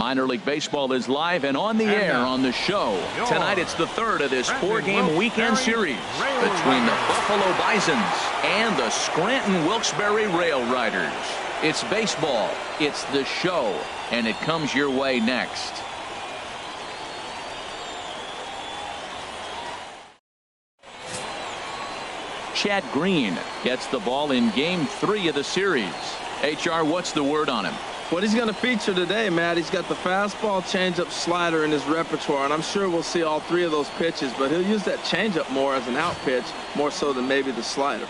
Minor League Baseball is live and on the air on the show. Tonight it's the third of this four-game weekend series between the Buffalo Bisons and the Scranton Wilkes-Barre Rail Riders. It's baseball, it's the show, and it comes your way next. Chad Green gets the ball in Game 3 of the series. HR, what's the word on him? What he's going to feature today, Matt, he's got the fastball, changeup, slider in his repertoire, and I'm sure we'll see all three of those pitches, but he'll use that changeup more as an out pitch, more so than maybe the slider.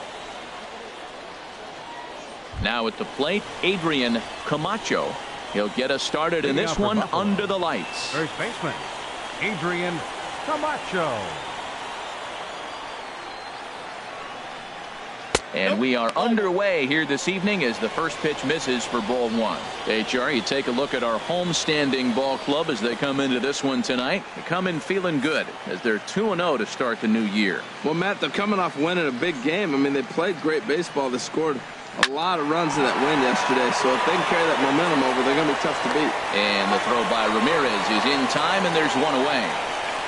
Now at the plate, Adrian Camacho. He'll get us started in this one under the lights. First baseman, Adrian Camacho. And we are underway here this evening as the first pitch misses for ball one. HR, you take a look at our homestanding ball club as they come into this one tonight. They come in feeling good as they're 2-0 to start the new year. Well, Matt, they're coming off winning a big game. I mean, they played great baseball. They scored a lot of runs in that win yesterday. So if they can carry that momentum over, they're going to be tough to beat. And the throw by Ramirez is in time, and there's one away.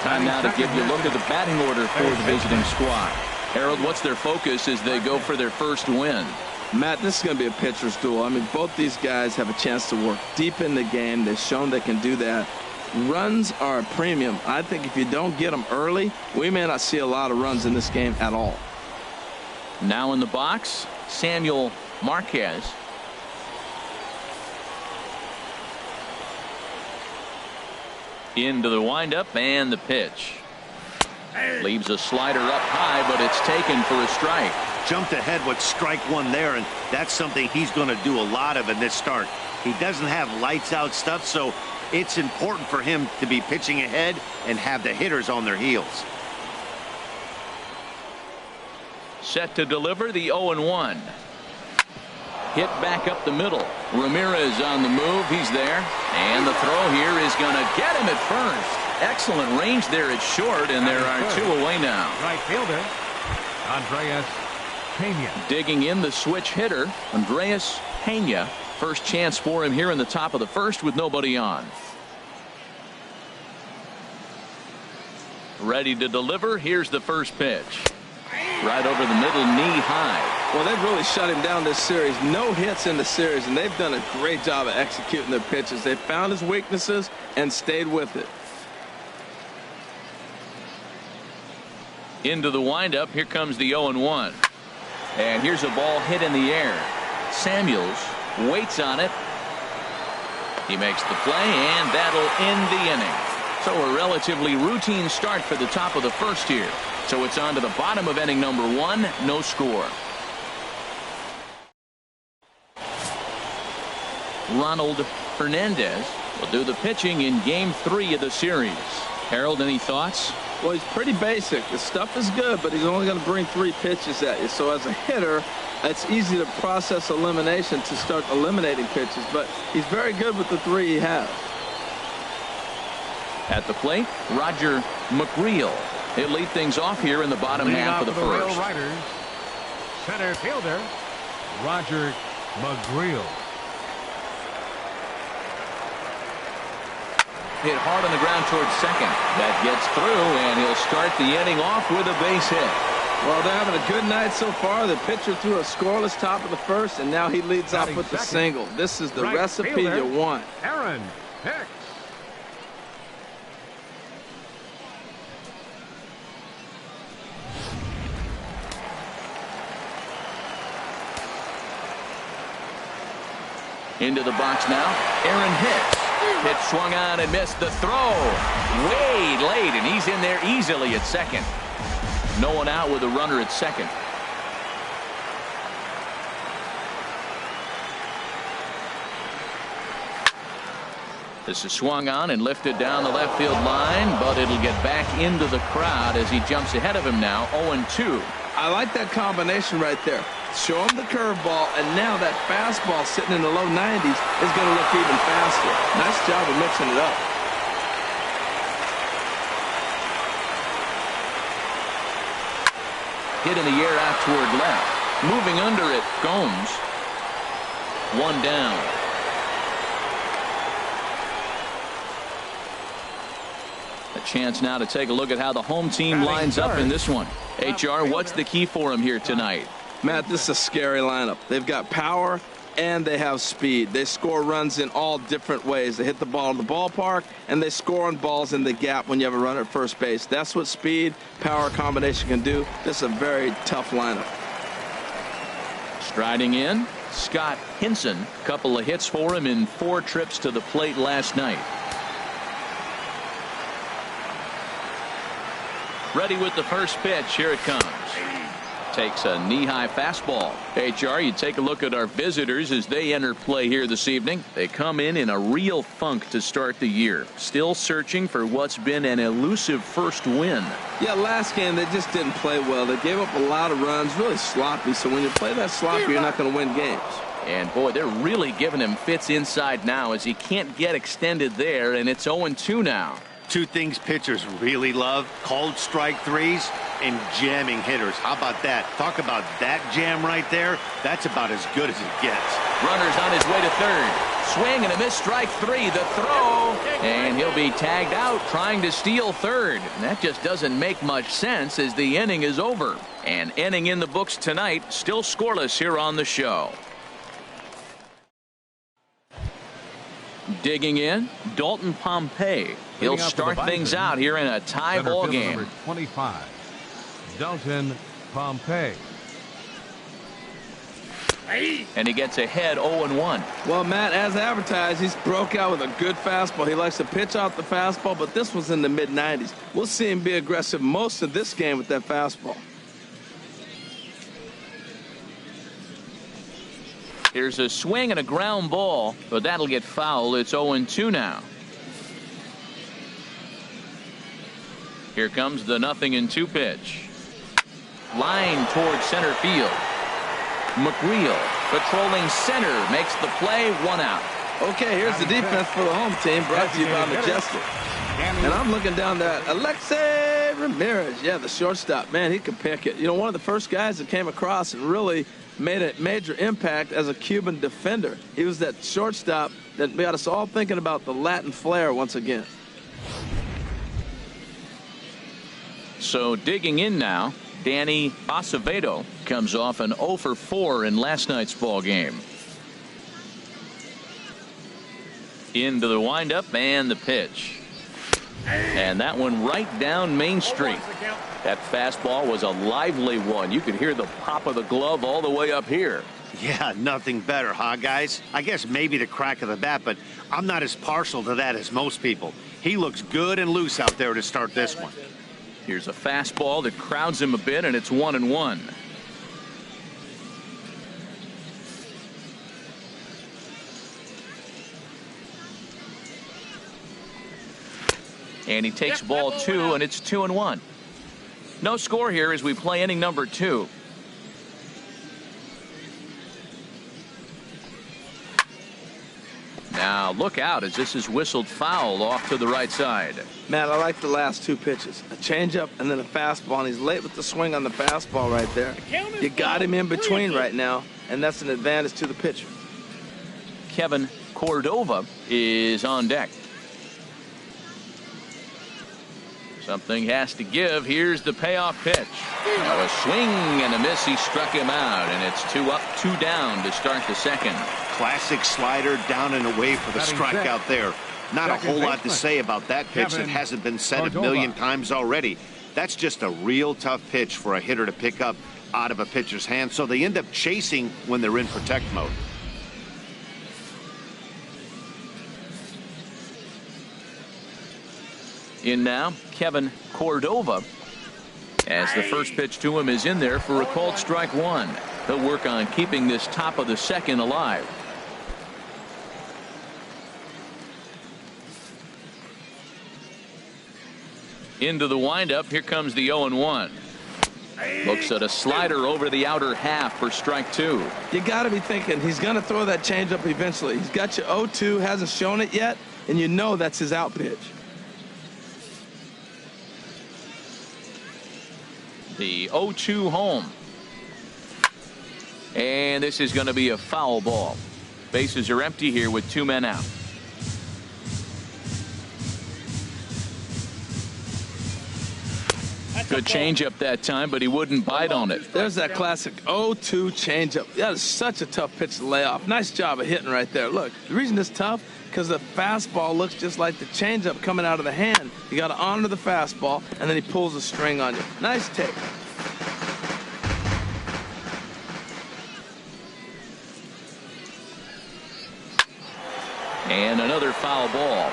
Time now to give you a look at the batting order for the visiting squad. Harold, what's their focus as they go for their first win? Matt, this is going to be a pitcher's duel. I mean, both these guys have a chance to work deep in the game. They've shown they can do that. Runs are a premium. I think if you don't get them early, we may not see a lot of runs in this game at all. Now in the box, Samuel Marquez. Into the windup and the pitch. Leaves a slider up high, but it's taken for a strike. Jumped ahead with strike one there, and that's something he's going to do a lot of in this start. He doesn't have lights out stuff, so it's important for him to be pitching ahead and have the hitters on their heels. Set to deliver the 0-1. Hit back up the middle. Ramirez on the move. He's there. And the throw here is going to get him at first. Excellent range there at short, and there are two away now. Right fielder, Andreas Pena. Digging in the switch hitter, Andreas Pena. First chance for him here in the top of the first with nobody on. Ready to deliver. Here's the first pitch. Right over the middle, knee high. Well, they've really shut him down this series. No hits in the series, and they've done a great job of executing their pitches. They found his weaknesses and stayed with it. Into the windup. Here comes the 0-1. And here's a ball hit in the air. Samuels waits on it. He makes the play, and that'll end the inning. So a relatively routine start for the top of the first here. So it's on to the bottom of inning number one. No score. Ronald Hernandez will do the pitching in Game 3 of the series. Harold, any thoughts? Well, he's pretty basic. The stuff is good, but he's only going to bring 3 pitches at you. So as a hitter, it's easy to process elimination to start eliminating pitches, but he's very good with the 3 he has. At the plate, Roger McGreal. He'll lead things off here in the bottom half of the first. Riders, center fielder, Roger McGreal. Hit hard on the ground towards second. That gets through, and he'll start the inning off with a base hit. Well, they're having a good night so far. The pitcher threw a scoreless top of the first, and now he leads off with the single. This is the recipe you want. Aaron Hicks. Into the box now, Aaron Hicks. Hit swung on and missed the throw. Way late, and he's in there easily at second. No one out with a runner at second. This is swung on and lifted down the left field line, but it'll get back into the crowd as he jumps ahead of him now, 0-2. I like that combination right there. Show him the curveball, and now that fastball sitting in the low 90s is going to look even faster. Nice job of mixing it up. Hit in the air out toward left. Moving under it, Gomes. One down. A chance now to take a look at how the home team lines up in this one. HR, what's the key for him here tonight? Matt, this is a scary lineup. They've got power and they have speed. They score runs in all different ways. They hit the ball in the ballpark and they score on balls in the gap when you have a runner at first base. That's what speed, power combination can do. This is a very tough lineup. Striding in, Scott Henson. Couple of hits for him in 4 trips to the plate last night. Ready with the first pitch. Here it comes. Takes a knee-high fastball. HR, you take a look at our visitors as they enter play here this evening. They come in a real funk to start the year. Still searching for what's been an elusive first win. Yeah, last game they just didn't play well. They gave up a lot of runs, really sloppy. So when you play that sloppy, you're not going to win games. And boy, they're really giving him fits inside now as he can't get extended there, and it's 0-2 now. 2 things pitchers really love: called strike threes and jamming hitters. How about that? Talk about that jam right there. That's about as good as it gets. Runner's on his way to third. Swing and a miss, strike 3. The throw, and he'll be tagged out trying to steal third. And that just doesn't make much sense as the inning is over. An inning in the books tonight, still scoreless here on the show. Digging in, Dalton Pompey. He'll start things out here in a tie ball game. Number 25, Dalton Pompey. And he gets ahead 0-1. Well, Matt, as advertised, he's broke out with a good fastball. He likes to pitch out the fastball, but this was in the mid-90s. We'll see him be aggressive most of this game with that fastball. Here's a swing and a ground ball, but that'll get foul. It's 0-2 now. Here comes the 0-2 pitch. Line towards center field. McGreal patrolling center makes the play. 1 out. Okay, here's the defense for the home team, brought to you by Majestic. And I'm looking down that Alexei Ramirez. Yeah, the shortstop. Man, he can pick it. You know, one of the first guys that came across and really made a major impact as a Cuban defender. He was that shortstop that got us all thinking about the Latin flair once again. So digging in now, Danny Acevedo comes off an 0 for 4 in last night's ball game. Into the windup and the pitch. And that one right down Main Street. That fastball was a lively one. You could hear the pop of the glove all the way up here. Yeah, nothing better, huh, guys? I guess maybe the crack of the bat, but I'm not as partial to that as most people. He looks good and loose out there to start this one. Here's a fastball that crowds him a bit, and it's 1-1. And he takes ball 2, and it's 2-1. No score here as we play inning number 2. Now look out as this is whistled foul off to the right side. Matt, I like the last 2 pitches. A changeup and then a fastball, and he's late with the swing on the fastball right there. You got him in between right now, and that's an advantage to the pitcher. Kevin Cordova is on deck. Something has to give. Here's the payoff pitch. Now a swing and a miss. He struck him out, and it's 2 up, 2 down to start the second. Classic slider down and away for the strikeout there. Not a whole lot to say about that pitch that hasn't been said a million times already. That's just a real tough pitch for a hitter to pick up out of a pitcher's hand, so they end up chasing when they're in protect mode. In now, Kevin Cordova, as the first pitch to him is in there for a called strike 1. He'll work on keeping this top of the second alive. Into the windup. Here comes the 0-1. Looks at a slider over the outer half for strike 2. You got to be thinking he's going to throw that changeup eventually. He's got you 0-2, hasn't shown it yet, and you know that's his out pitch. The 0-2 home. And this is going to be a foul ball. Bases are empty here with 2 men out. Good changeup that time, but he wouldn't bite on it. There's that classic 0-2 changeup. That is such a tough pitch to lay off. Nice job of hitting right there. Look, the reason it's tough, because the fastball looks just like the changeup coming out of the hand. You got to honor the fastball, and then he pulls the string on you. Nice take. And another foul ball.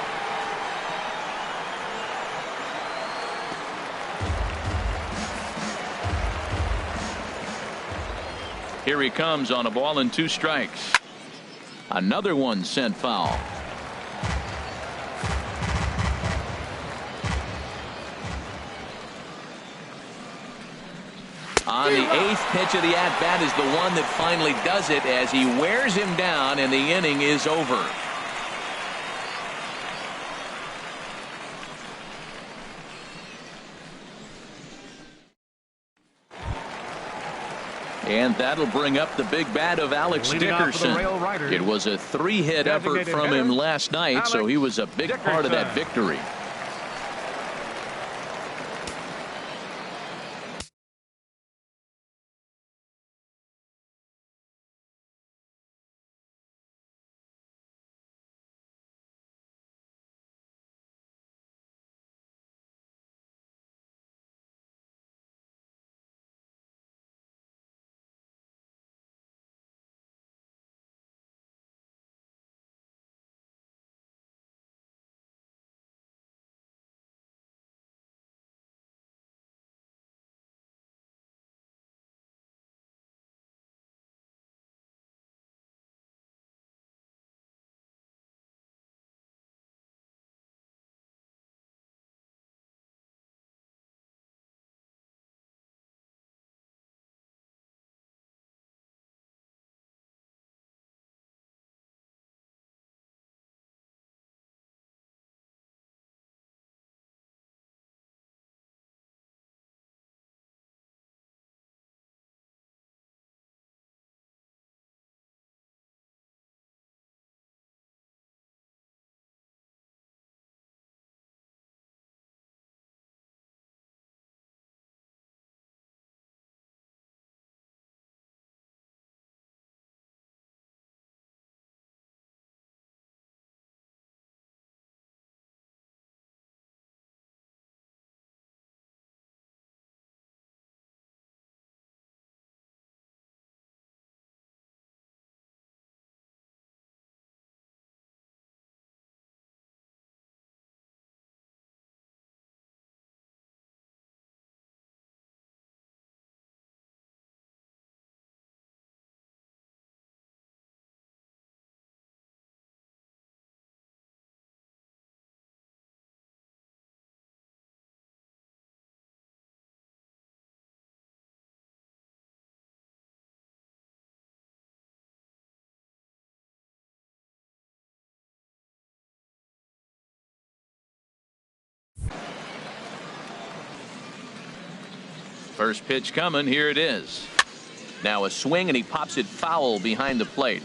Here he comes on a ball and 2 strikes. Another one sent foul. On the 8th pitch of the at-bat is the one that finally does it as he wears him down and the inning is over. And that'll bring up the big bat of Alex Dickerson. It was a 3-hit effort from him last night, so he was a big part of that victory. First pitch coming. Here it is. Now a swing, and he pops it foul behind the plate.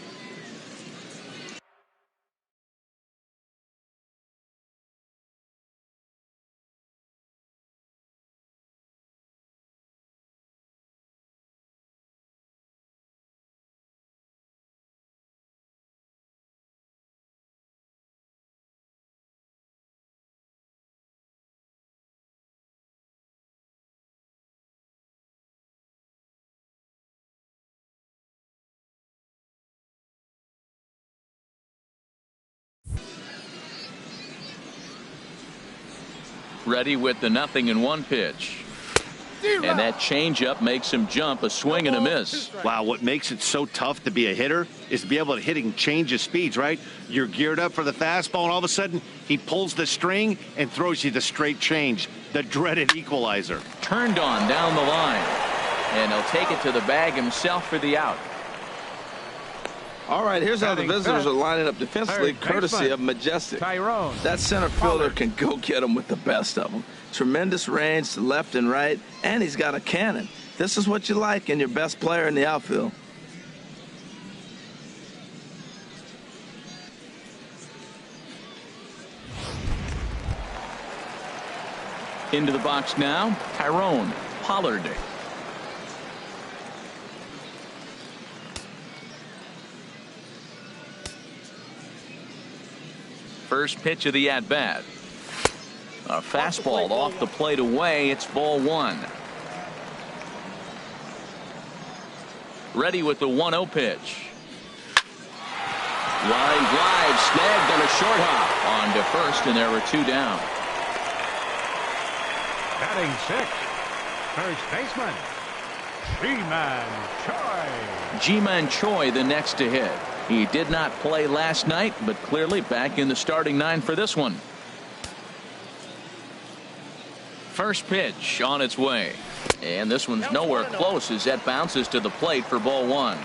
Ready with the 0-1 pitch. And that changeup makes him jump. A swing and a miss. Wow, what makes it so tough to be a hitter is to be able to hit and change his speeds, right? You're geared up for the fastball, and all of a sudden he pulls the string and throws you the straight change, the dreaded equalizer. Turned on down the line, and he'll take it to the bag himself for the out. All right, here's how the visitors are lining up defensively, courtesy of Majestic. That center fielder can go get them with the best of them. Tremendous range to left and right, and he's got a cannon. This is what you like in your best player in the outfield. Into the box now, Tyrone Pollard. First pitch of the at-bat. A fastball off the plate away. It's ball one. Ready with the 1-0 pitch. Line drive snagged on a short hop on to first, and there were 2 down. Batting sixth, first baseman, G-Man Choi. G-Man Choi the next to hit. He did not play last night, but clearly back in the starting 9 for this one. First pitch on its way. And this one's nowhere close as that bounces to the plate for ball one.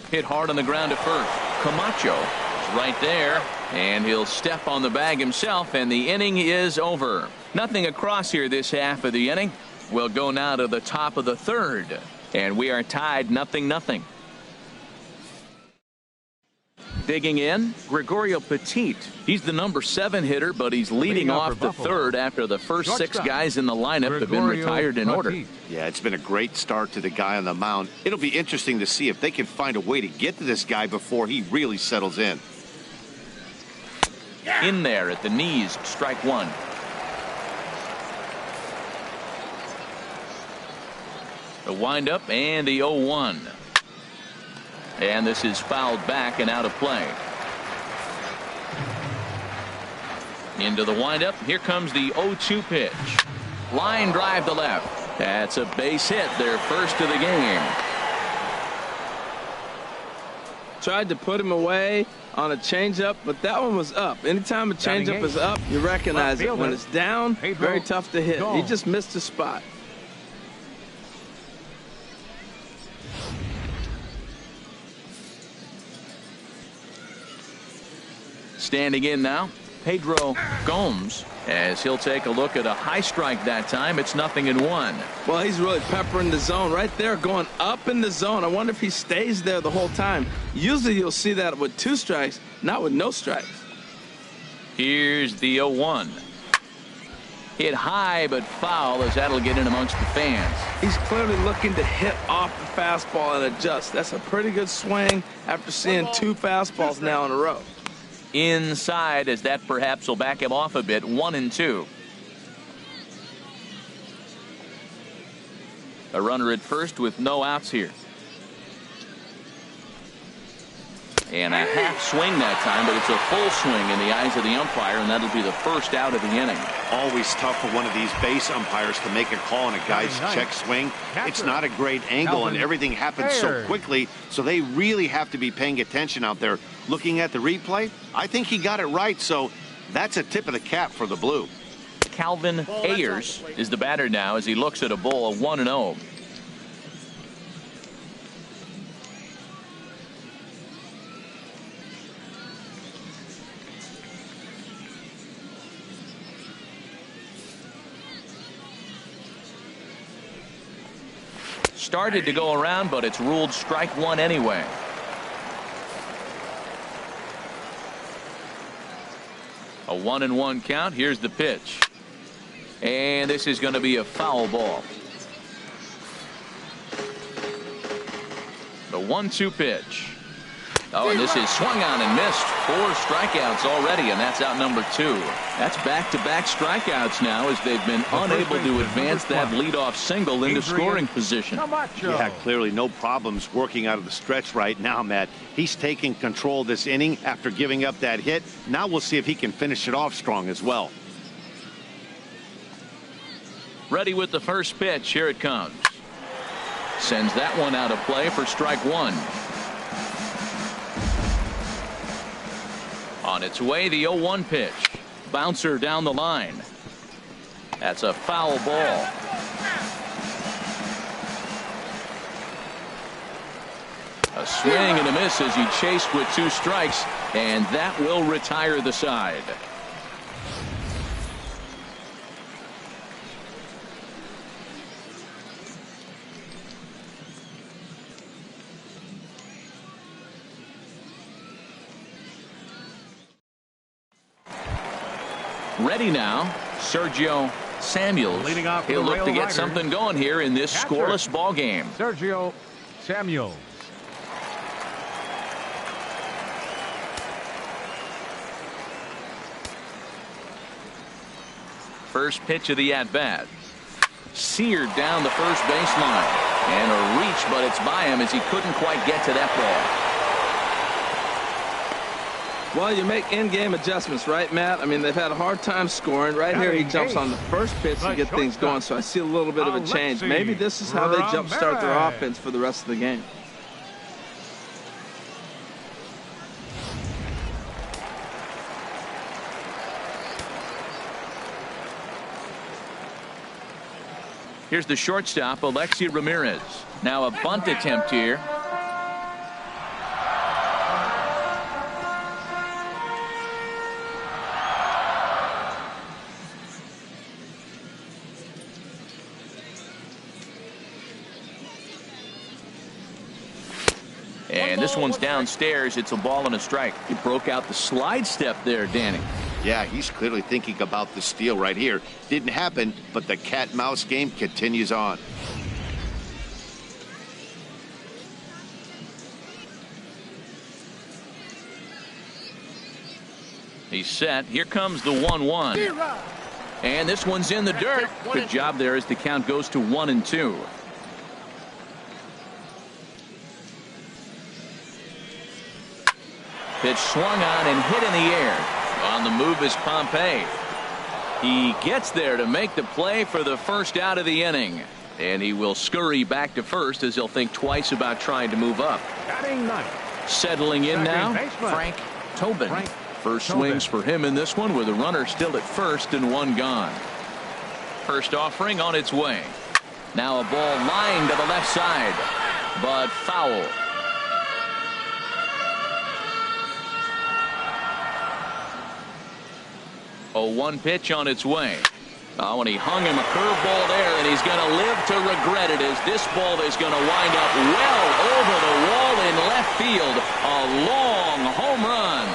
Hit hard on the ground at first. Camacho is right there, and he'll step on the bag himself, and the inning is over. Nothing across here this half of the inning. We'll go now to the top of the third, and we are tied 0-0. Digging in, Gregorio Petit. He's the number 7 hitter, but he's leading off the third after the first 6 guys in the lineup have been retired in order. Yeah, it's been a great start to the guy on the mound. It'll be interesting to see if they can find a way to get to this guy before he really settles in. In there at the knees, strike one. The windup and the 0-1. And this is fouled back and out of play. Into the windup. Here comes the 0-2 pitch. Line drive to left. That's a base hit, their first of the game. Tried to put him away on a changeup, but that one was up. Anytime a changeup is up, you recognize it. When it's down, very tough to hit. He just missed a spot. Standing in now, Pedro Gomes, as he'll take a look at a high strike that time. It's 0-1. Well, he's really peppering the zone right there, going up in the zone. I wonder if he stays there the whole time. Usually you'll see that with 2 strikes, not with no strikes. Here's the 0-1. Hit high but foul, as that'll get in amongst the fans. He's clearly looking to hit off the fastball and adjust. That's a pretty good swing after seeing 2 fastballs now in a row. Inside, as that perhaps will back him off a bit. 1-2. A runner at first with no outs here. And a half swing that time, but it's a full swing in the eyes of the umpire, and that'll be the first out of the inning. Always tough for one of these base umpires to make a call on a guy's check swing. It's not a great angle, and everything happens so quickly, so they really have to be paying attention out there. Looking at the replay, I think he got it right, so that's a tip of the cap for the Blue. Calvin Ayers is the batter now as he looks at a ball of 1-0. Started to go around, but it's ruled strike one anyway. A 1-1 count. Here's the pitch. And this is going to be a foul ball. The 1-2 pitch. Oh, and this is swung on and missed. 4 strikeouts already, and that's out number 2. That's back-to-back strikeouts now, as they've been unable to advance that leadoff single into scoring position. Yeah, clearly no problems working out of the stretch right now, Matt. He's taking control of this inning after giving up that hit. Now we'll see if he can finish it off strong as well. Ready with the first pitch. Here it comes. Sends that one out of play for strike one. On its way, the 0-1 pitch. Bouncer down the line. That's a foul ball. A swing and a miss as he chased with 2 strikes, and that will retire the side. Ready now, Sergio Samuels. Leading off for He'll the look to Rail get Riders, something going here in this catcher, scoreless ball game. Sergio Samuels. First pitch of the at-bat. Seared down the first baseline. And a reach, but it's by him as he couldn't quite get to that ball. Well, you make in-game adjustments, right, Matt? I mean, they've had a hard time scoring. Right here, he jumps on the first pitch to get things going, so I see a little bit of a change. Maybe this is how they jumpstart their offense for the rest of the game. Here's the shortstop, Alexi Ramirez. Now a bunt attempt here. And this one's downstairs. It's a ball and a strike. He broke out the slide step there, Danny. Yeah, he's clearly thinking about the steal right here. Didn't happen, but the cat-mouse game continues on. He's set. Here comes the 1-1. And this one's in the dirt. Good job there as the count goes to 1-2. Pitch swung on and hit in the air. On the move is Pompey. He gets there to make the play for the first out of the inning. And he will scurry back to first as he'll think twice about trying to move up. Batting ninth. Settling in now, Frank Tobin. First swings for him in this one with a runner still at first and one gone. First offering on its way. Now a ball lined to the left side, but foul. A 1 pitch on its way. Oh, and he hung him a curveball there, and he's going to live to regret it as this ball is going to wind up well over the wall in left field. A long home run.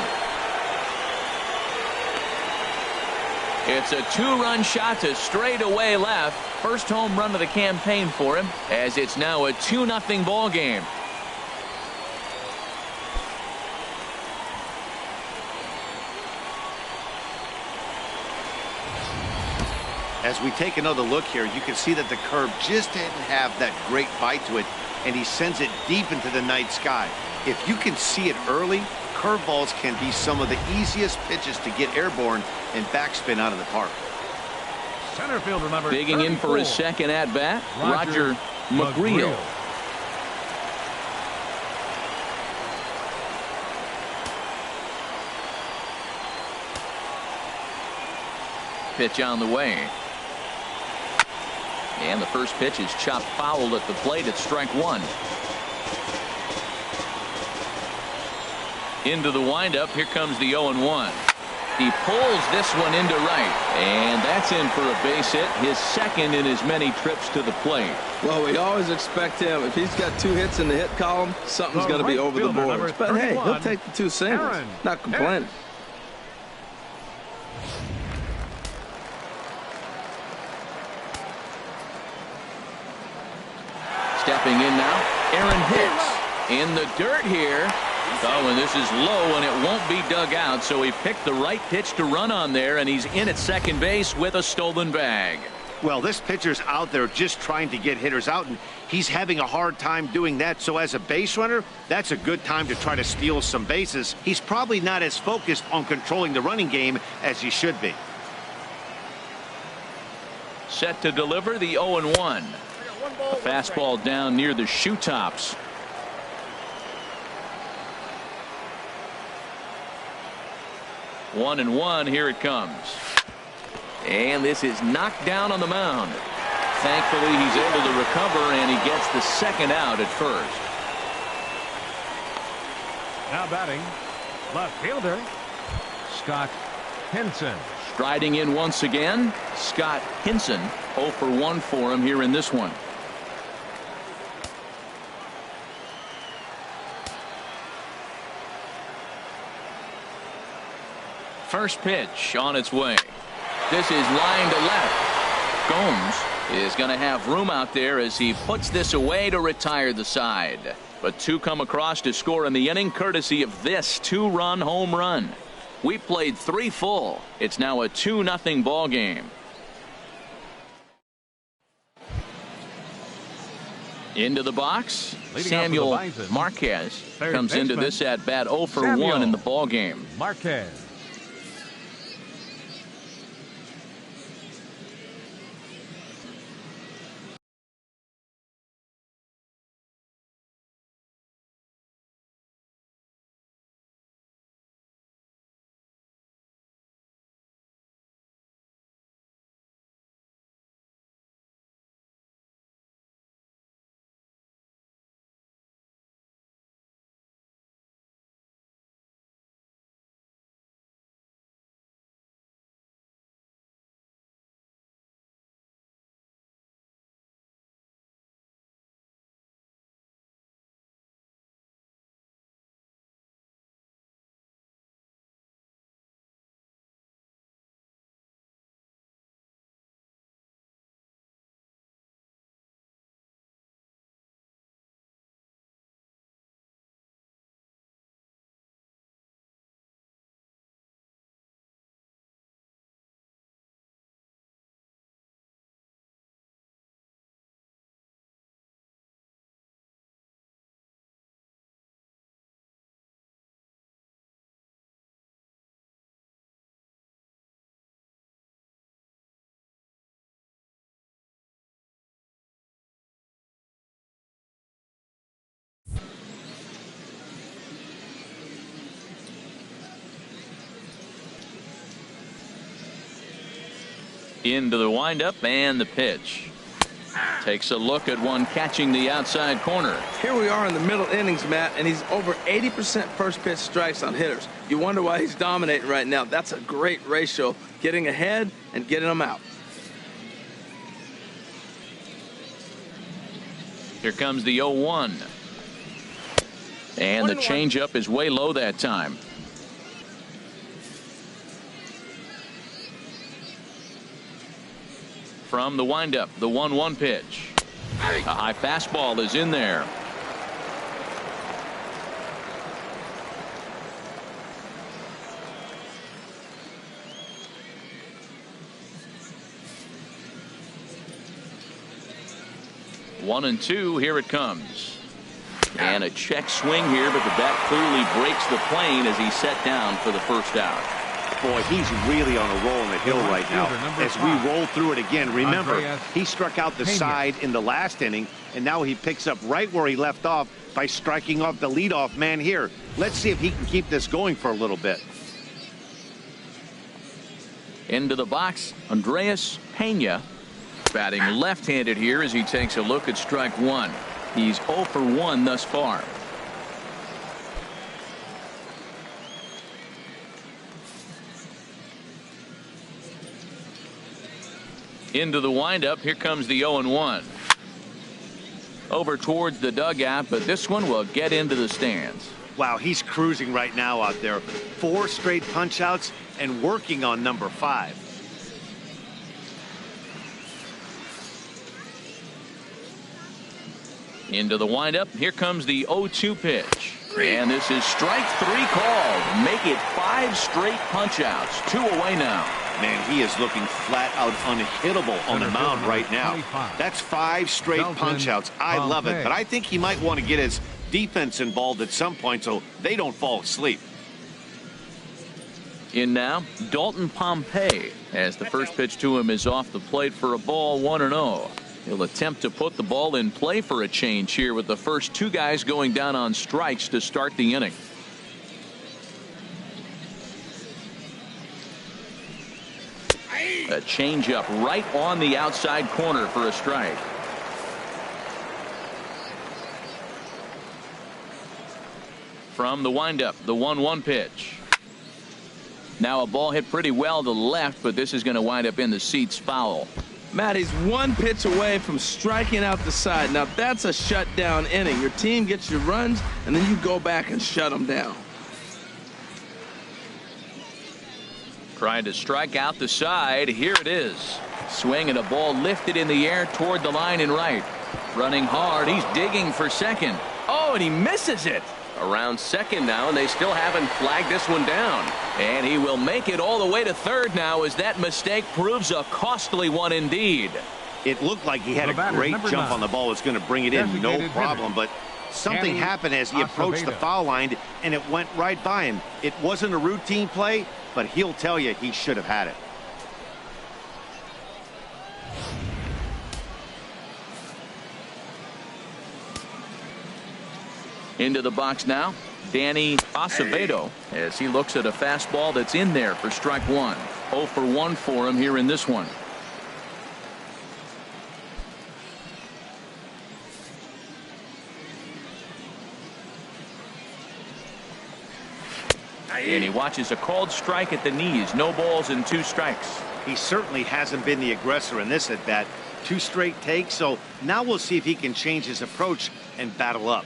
It's a 2-run shot to straightaway left. First home run of the campaign for him, as it's now a 2-0 ball game. As we take another look here, you can see that the curve just didn't have that great bite to it, and he sends it deep into the night sky. If you can see it early, curveballs can be some of the easiest pitches to get airborne and backspin out of the park. Center fielder number Digging in for his 34. second at-bat, Roger McGreal. Pitch on the way. And the first pitch is chopped foul at the plate. It's strike one. Into the windup. Here comes the 0-1. He pulls this one into right. And that's in for a base hit. His second in as many trips to the plate. Well, we always expect him. If he's got 2 hits in the hit column, something's going to be over the boards. But hey, he'll take the 2 singles. Not complaining. Stepping in now, Aaron Hicks in the dirt here. Oh, and this is low, and it won't be dug out, so he picked the right pitch to run on there, and he's in at second base with a stolen bag. Well, this pitcher's out there just trying to get hitters out, and he's having a hard time doing that. So as a base runner, that's a good time to try to steal some bases. He's probably not as focused on controlling the running game as he should be. Set to deliver the 0-1. A fastball down near the shoe tops. One and one. Here it comes. And this is knocked down on the mound. Thankfully, he's able to recover, and he gets the second out at first. Now batting, left fielder, Scott Henson. Striding in once again, Scott Henson. 0 for 1 for him here in this one. First pitch on its way. This is line to left. Gomes is going to have room out there as he puts this away to retire the side. But two come across to score in the inning courtesy of this two-run home run. We played 3 full. It's now a 2-0 ball game. Into the box, Samuel Marquez comes into this at bat 0 for 1 in the ball game. Marquez. Into the windup and the pitch. Takes a look at one catching the outside corner. Here we are in the middle innings, Matt, and he's over 80% first pitch strikes on hitters. You wonder why he's dominating right now. That's a great ratio, getting ahead and getting them out. Here comes the 0-1. And the changeup is way low that time. From the windup, the 1-1 pitch. A high fastball is in there. One and two, here it comes. And a check swing here, but the bat clearly breaks the plane as he's set down for the first out. Boy, he's really on a roll in the hill right now. As we roll through it again, remember, he struck out the side in the last inning, and now he picks up right where he left off by striking off the leadoff man here. Let's see if he can keep this going for a little bit. Into the box, Andreas Pena, batting left-handed here as he takes a look at strike one. He's 0 for 1 thus far. Into the windup. Here comes the 0-1. Over towards the dugout, but this one will get into the stands. Wow, he's cruising right now out there. 4 straight punch outs and working on number 5. Into the windup. Here comes the 0-2 pitch. And this is strike 3 called. Make it 5 straight punch outs. 2 away now. Man, he is looking flat out unhittable on the mound right now. That's 5 straight punch outs. I love it, but I think he might want to get his defense involved at some point so they don't fall asleep. In now, Dalton Pompey, as the first pitch to him is off the plate for a ball, 1-0. He'll attempt to put the ball in play for a change here with the first 2 guys going down on strikes to start the inning. A changeup right on the outside corner for a strike. From the windup, the 1-1 pitch. Now a ball hit pretty well to the left, but this is going to wind up in the seats foul. Matt, he's 1 pitch away from striking out the side. Now that's a shutdown inning. Your team gets your runs, and then you go back and shut them down. Trying to strike out the side. Here it is. Swing and a ball lifted in the air toward the line and right. Running hard. He's digging for second. Oh, and he misses it. Around second now, and they still haven't flagged this one down. And he will make it all the way to third now, as that mistake proves a costly one indeed. It looked like he had a great jump on the ball. Was going to bring it in, no problem. But something happened as he approached the foul line, and it went right by him. It wasn't a routine play, but he'll tell you he should have had it. Into the box now, Danny Acevedo, as he looks at a fastball that's in there for strike one. 0 for 1 for him here in this one. And he watches a called strike at the knees. No balls and 2 strikes. He certainly hasn't been the aggressor in this at bat. 2 straight takes, so now we'll see if he can change his approach and battle up.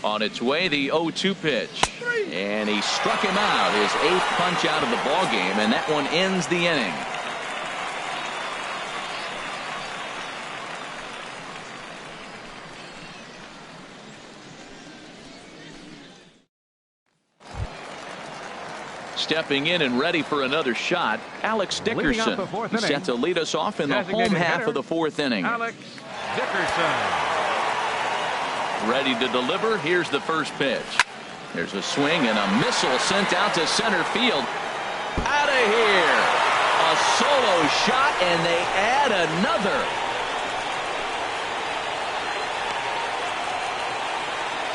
On its way, the 0-2 pitch. And he struck him out, his 8th punch out of the ball game, and that one ends the inning. Stepping in and ready for another shot, Alex Dickerson. He's set to lead us off in the home half of the 4th inning. Alex Dickerson. Ready to deliver. Here's the first pitch. There's a swing and a missile sent out to center field. Out of here. A solo shot, and they add another.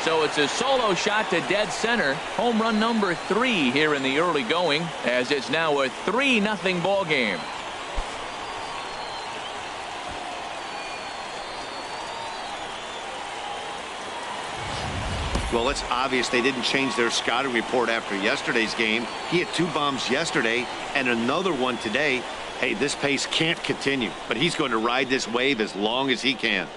So it's a solo shot to dead center. Home run number 3 here in the early going, as it's now a 3-0 ball game. Well, it's obvious they didn't change their scouting report after yesterday's game. He had 2 bombs yesterday and another one today. Hey, this pace can't continue, but he's going to ride this wave as long as he can.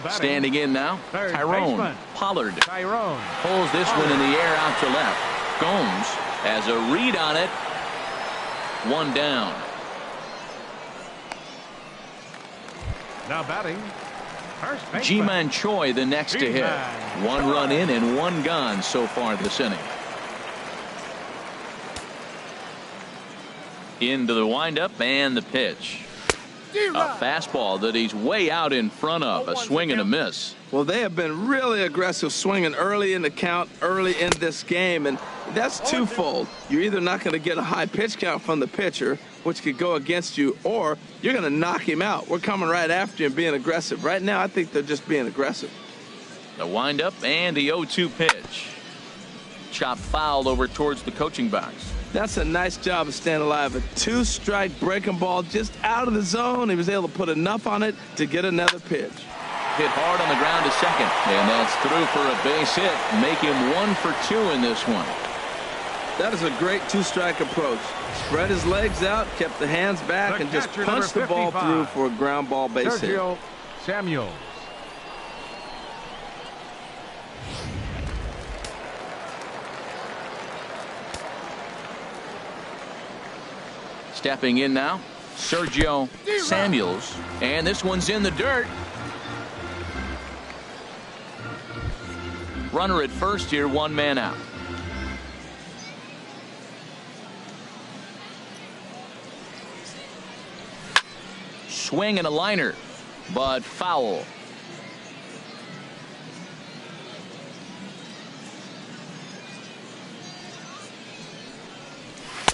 Standing in now, Tyrone Pollard pulls this one in the air out to left. Gomes has a read on it. 1 down. Now batting, Ji-Man Choi the next to hit. 1 run in and 1 gone so far this inning. Into the windup and the pitch. A fastball that he's way out in front of. A swing and a miss. Well, they have been really aggressive swinging early in the count, early in this game, and that's twofold. You're either not going to get a high pitch count from the pitcher, which could go against you, or you're going to knock him out. We're coming right after you and being aggressive. Right now, I think they're just being aggressive. The windup and the 0-2 pitch. Chop foul over towards the coaching box. That's a nice job of staying alive. A 2-strike breaking ball just out of the zone. He was able to put enough on it to get another pitch. Hit hard on the ground to second, and that's through for a base hit. Make him 1 for 2 in this one. That is a great 2-strike approach. Spread his legs out, kept the hands back, and just punched the ball through for a ground ball base hit. Samuels. Stepping in now, Sergio Samuels, and this one's in the dirt. Runner at first here, 1 man out. Swing and a liner, but foul.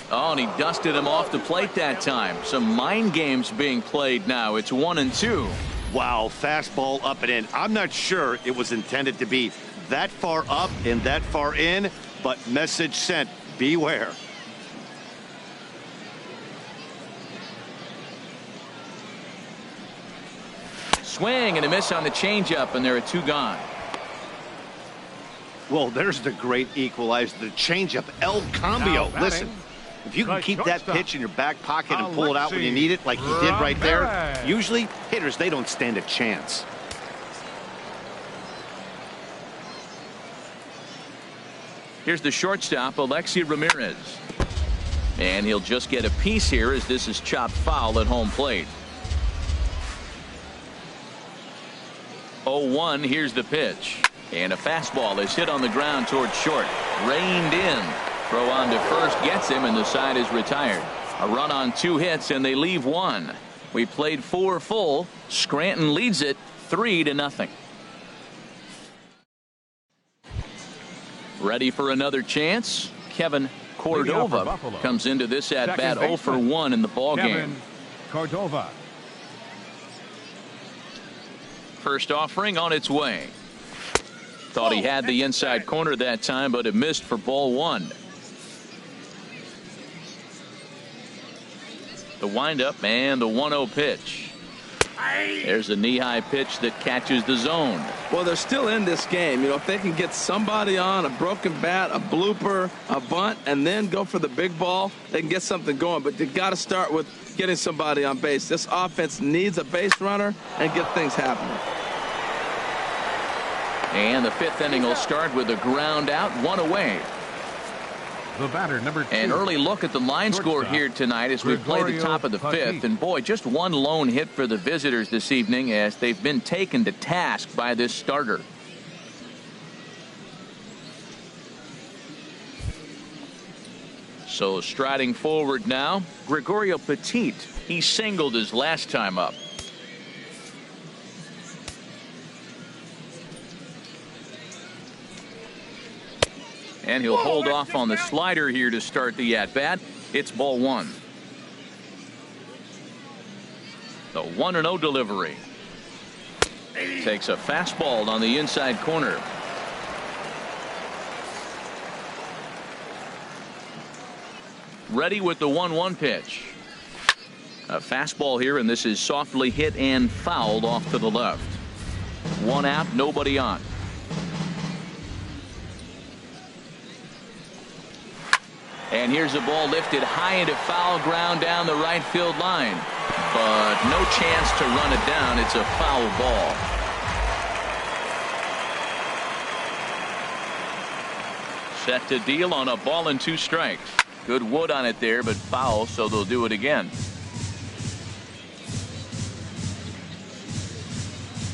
Oh, and he dusted him off the plate that time. Some mind games being played now. It's 1-2. Wow, fastball up and in. I'm not sure it was intended to be that far up and that far in, but message sent. Beware. Swing and a miss on the changeup, and there are 2 gone. Well, there's the great equalizer, the changeup, El Cambio. Listen, if you can keep that pitch in your back pocket and pull it out when you need it, like he did right there, usually hitters, they don't stand a chance. Here's the shortstop, Alexi Ramirez. And he'll just get a piece here as this is chopped foul at home plate. 0-1. Here's the pitch. And a fastball is hit on the ground towards short. Reined in. Throw on to first gets him, and the side is retired. A run on 2 hits, and they leave 1. We played 4 full. Scranton leads it 3-0. Ready for another chance? Kevin Cordova comes into this at bat 0 for 1 in the ball game. Cordova. First offering on its way. Thought he had the inside corner that time, but it missed for ball 1. The windup and the 1-0 pitch. There's a knee-high pitch that catches the zone. Well, they're still in this game. You know, if they can get somebody on a broken bat, a blooper, a bunt, and then go for the big ball, they can get something going. But they've got to start with getting somebody on base. This offense needs a base runner and get things happening. And the 5th inning will start with a ground out, 1 away. The batter, number 2. An early look at the line score here tonight as we play the top of the 5th. And boy, just 1 lone hit for the visitors this evening as they've been taken to task by this starter. So striding forward now, Gregorio Petit. He singled his last time up. And he'll hold off on the slider here to start the at-bat. It's ball 1. The 1-0 delivery. Takes a fastball on the inside corner. Ready with the 1-1 pitch. A fastball here, and this is softly hit and fouled off to the left. 1 out, nobody on. And here's a ball lifted high into foul ground down the right field line. But no chance to run it down. It's a foul ball. Set to deal on a ball and 2 strikes. Good wood on it there, but foul, so they'll do it again.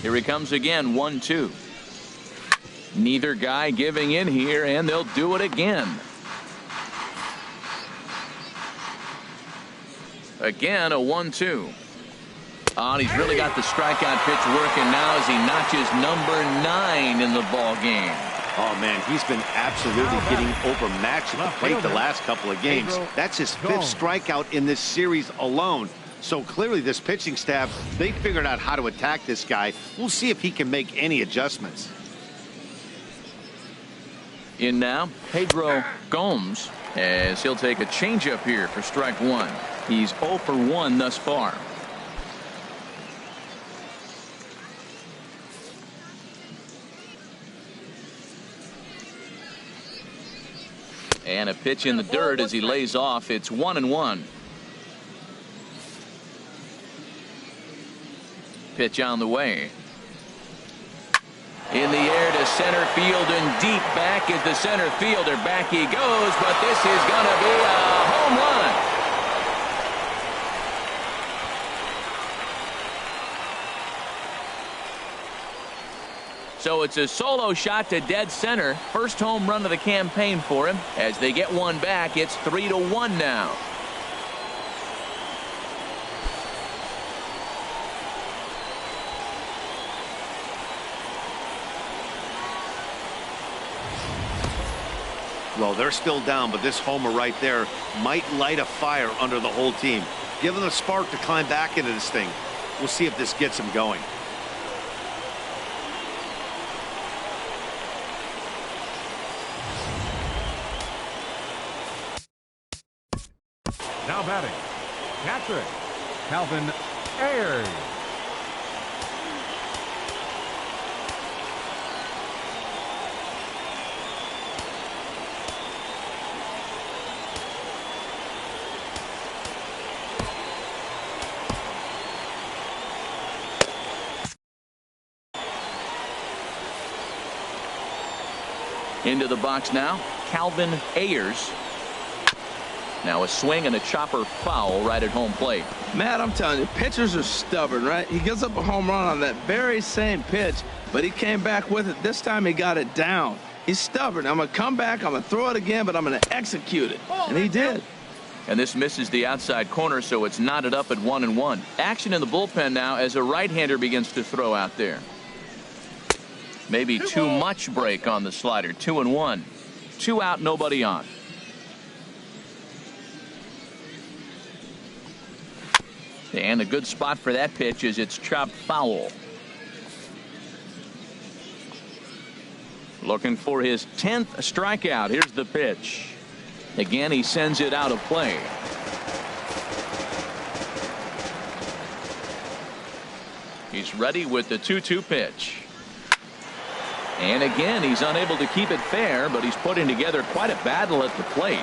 Here he comes again, 1-2. Neither guy giving in here, and they'll do it again. Again, a 1-2. Oh, and he's really got the strikeout pitch working now as he notches number 9 in the ball game. Oh, man, he's been absolutely getting overmatched at the plate the last couple of games. That's his 5th strikeout in this series alone. So clearly this pitching staff, they figured out how to attack this guy. We'll see if he can make any adjustments. In now, Pedro Gomes, as he'll take a changeup here for strike 1. He's 0 for 1 thus far. And a pitch in the dirt as he lays off. It's 1-1. Pitch on the way. In the air to center field and deep back is the center fielder. Back he goes, but this is going to be a home run. So it's a solo shot to dead center. First home run of the campaign for him. As they get one back, it's 3-1 now. Well, they're still down, but this homer right there might light a fire under the whole team. Give them a spark to climb back into this thing. We'll see if this gets them going. Now batting, catcher, Calvin Ayers. Into the box now, Calvin Ayers. Now a swing and a chopper foul right at home plate. Matt, I'm telling you, pitchers are stubborn, right? He gives up a home run on that very same pitch, but he came back with it. This time he got it down. He's stubborn. I'm going to come back, I'm going to throw it again, but I'm going to execute it. And he did. And this misses the outside corner, so it's knotted up at 1-1. Action in the bullpen now as a right-hander begins to throw out there. Maybe too much break on the slider. 2-1. 2 out, nobody on. And a good spot for that pitch is it's chopped foul. Looking for his 10th strikeout. Here's the pitch. Again, he sends it out of play. He's ready with the 2-2 pitch. And again, he's unable to keep it fair, but he's putting together quite a battle at the plate.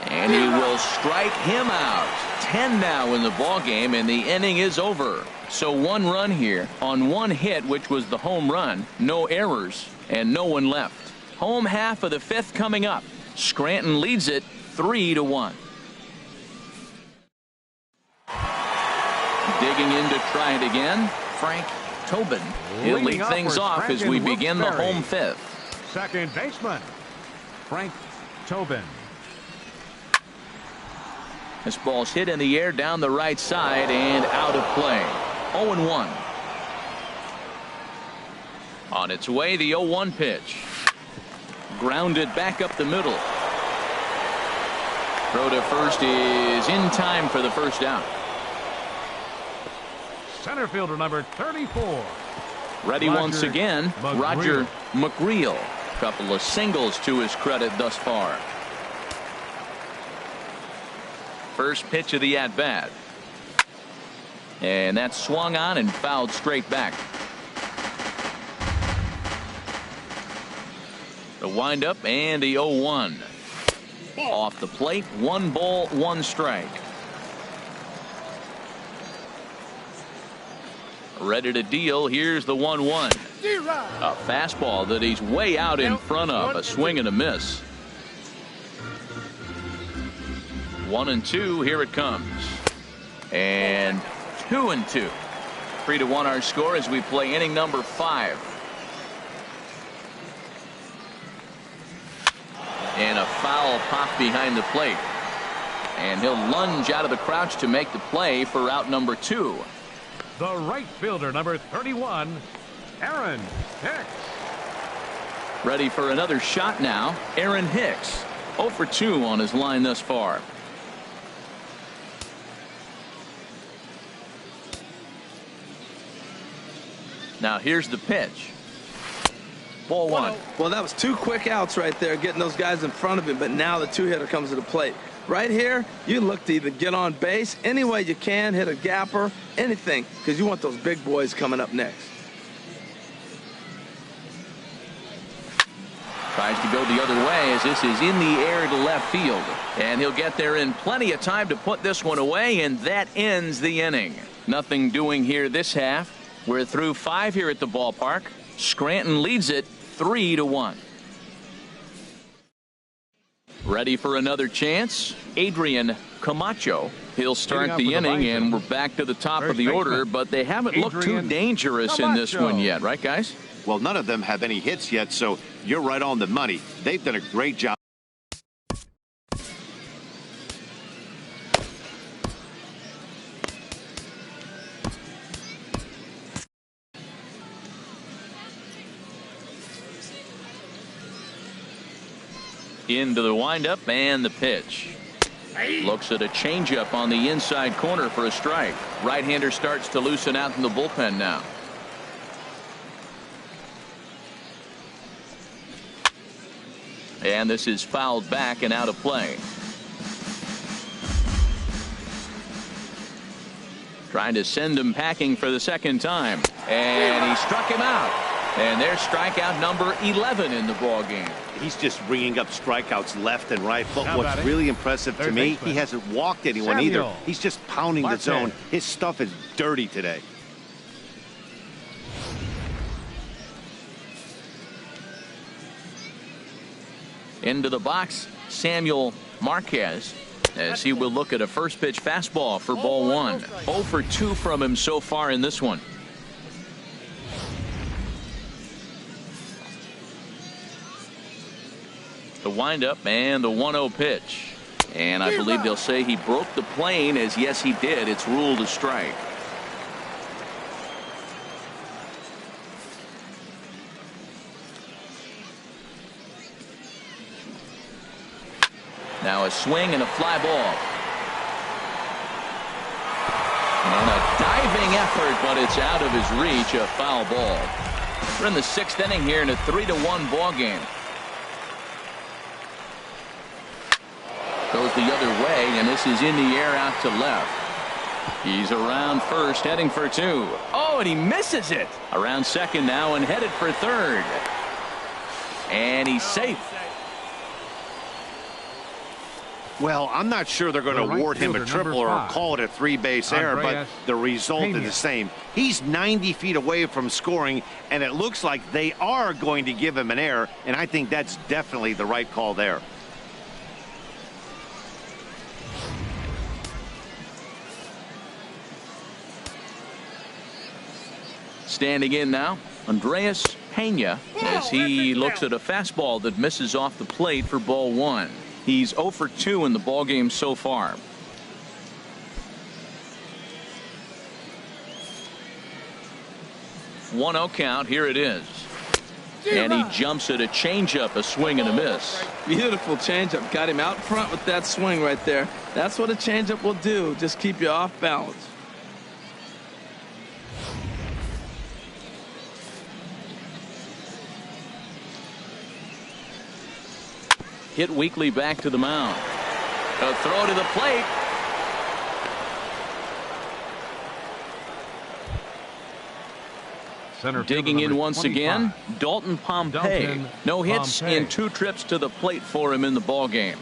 And he will strike him out. 10 now in the ball game, and the inning is over. So 1 run here on 1 hit, which was the home run. No errors and no one left. Home half of the 5th coming up. Scranton leads it 3-1. Digging in to try it again, Frank Tobin. He'll lead things off as we begin the home 5th. Second baseman, Frank Tobin. This ball's hit in the air down the right side and out of play. 0-1. On its way, the 0-1 pitch. Grounded back up the middle. Throw to first is in time for the first out. Center fielder number 34. Ready once again, Roger McGreal. Couple of singles to his credit thus far. First pitch of the at-bat. And that's swung on and fouled straight back. The windup and the 0-1. Off the plate, 1 ball, 1 strike. Ready to deal. Here's the 1-1. A fastball that he's way out in front of. A swing and a miss. 1-2. Here it comes. And 2-2. 3-1 our score as we play inning number 5. And a foul pop behind the plate. And he'll lunge out of the crouch to make the play for out number 2. The right fielder number 31, Aaron Hicks. Ready for another shot now. Aaron Hicks 0 for 2 on his line thus far. Now here's the pitch. Ball 1. Well, that was 2 quick outs right there, getting those guys in front of him, but now the 2-hitter comes to the plate. Right here, you look to either get on base any way you can, hit a gapper, anything, because you want those big boys coming up next. Tries to go the other way as this is in the air to left field. And he'll get there in plenty of time to put this one away, and that ends the inning. Nothing doing here this half. We're through 5 here at the ballpark. Scranton leads it 3-1. Ready for another chance. Adrian Camacho. He'll start the inning, and we're back to the top of the order, but they haven't looked too dangerous in this one yet, right, guys? Well, none of them have any hits yet, so you're right on the money. They've done a great job. Into the windup and the pitch. Looks at a changeup on the inside corner for a strike. Right-hander starts to loosen out in the bullpen now. And this is fouled back and out of play. Trying to send him packing for the second time. And he struck him out. And there's strikeout number 11 in the ball game. He's just ringing up strikeouts left and right. But what's really impressive to me, he hasn't walked anyone either. He's just pounding the zone. His stuff is dirty today. Into the box, Samuel Marquez, as he will look at a first pitch fastball for ball one. 0 for 2 from him so far in this one. The windup and the 1-0 pitch. And I believe they'll say he broke the plane, as yes he did. It's ruled a strike. Now a swing and a fly ball. And a diving effort, but it's out of his reach. A foul ball. We're in the 6th inning here in a 3-1 ball game. Goes the other way, and this is in the air out to left. He's around first, heading for 2. Oh, and he misses it. Around second now and headed for third. And he's safe. Well, I'm not sure they're going to award him a triple or call it a 3-base error, but the result is the same. He's 90 feet away from scoring, and it looks like they are going to give him an error, and I think that's definitely the right call there. Standing in now, Andreas Pena, as he looks at a fastball that misses off the plate for ball one. He's 0 for 2 in the ball game so far. One 0 count. Here it is. And he jumps at a changeup, a swing and a miss. Beautiful changeup. Got him out front with that swing right there. That's what a changeup will do. Just keep you off balance. Hit weakly back to the mound. A throw to the plate. Digging in once 25. Again, Dalton Pompey. No hits in 2 trips to the plate for him in the ball game.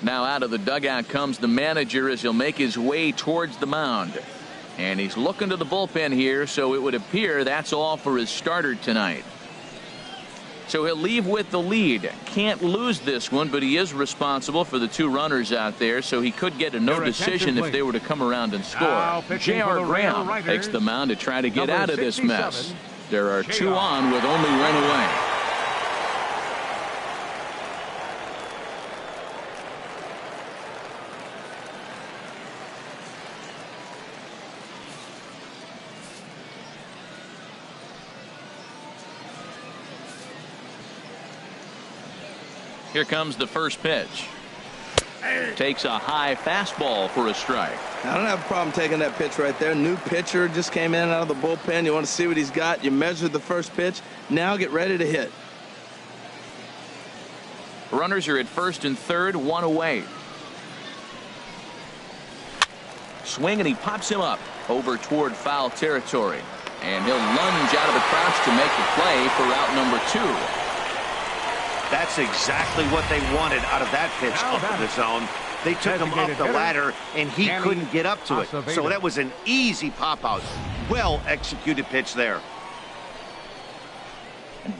Now out of the dugout comes the manager as he'll make his way towards the mound. And he's looking to the bullpen here, so it would appear that's all for his starter tonight. So he'll leave with the lead. Can't lose this one, but he is responsible for the 2 runners out there, so he could get a no decision if they were to come around and score. J.R. Graham takes the mound to try to get out of this mess. There are 2 on with only 1 away. Here comes the first pitch. Takes a high fastball for a strike. I don't have a problem taking that pitch right there. New pitcher just came in out of the bullpen. You want to see what he's got. You measure the first pitch. Now get ready to hit. Runners are at first and third, 1 away. Swing, and he pops him up over toward foul territory. And he'll lunge out of the crouch to make the play for out number 2. That's exactly what they wanted out of that pitch up in the zone. They took him up the ladder, and he couldn't get up to it. So that was an easy pop-out. Well-executed pitch there.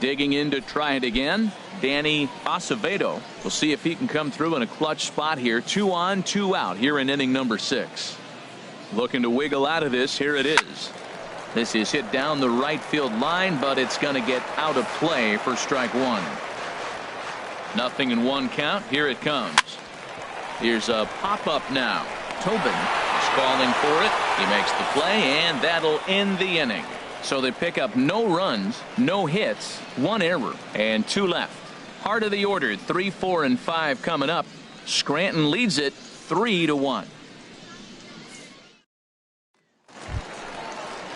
Digging in to try it again, Danny Acevedo. We'll see if he can come through in a clutch spot here. 2 on, 2 out here in inning number 6. Looking to wiggle out of this. Here it is. This is hit down the right field line, but it's going to get out of play for strike 1. Nothing in 1 count. Here it comes. Here's a pop-up now. Tobin is calling for it. He makes the play, and that'll end the inning. So they pick up no runs, no hits, 1 error, and 2 left. Heart of the order, 3, 4, and 5 coming up. Scranton leads it 3-1.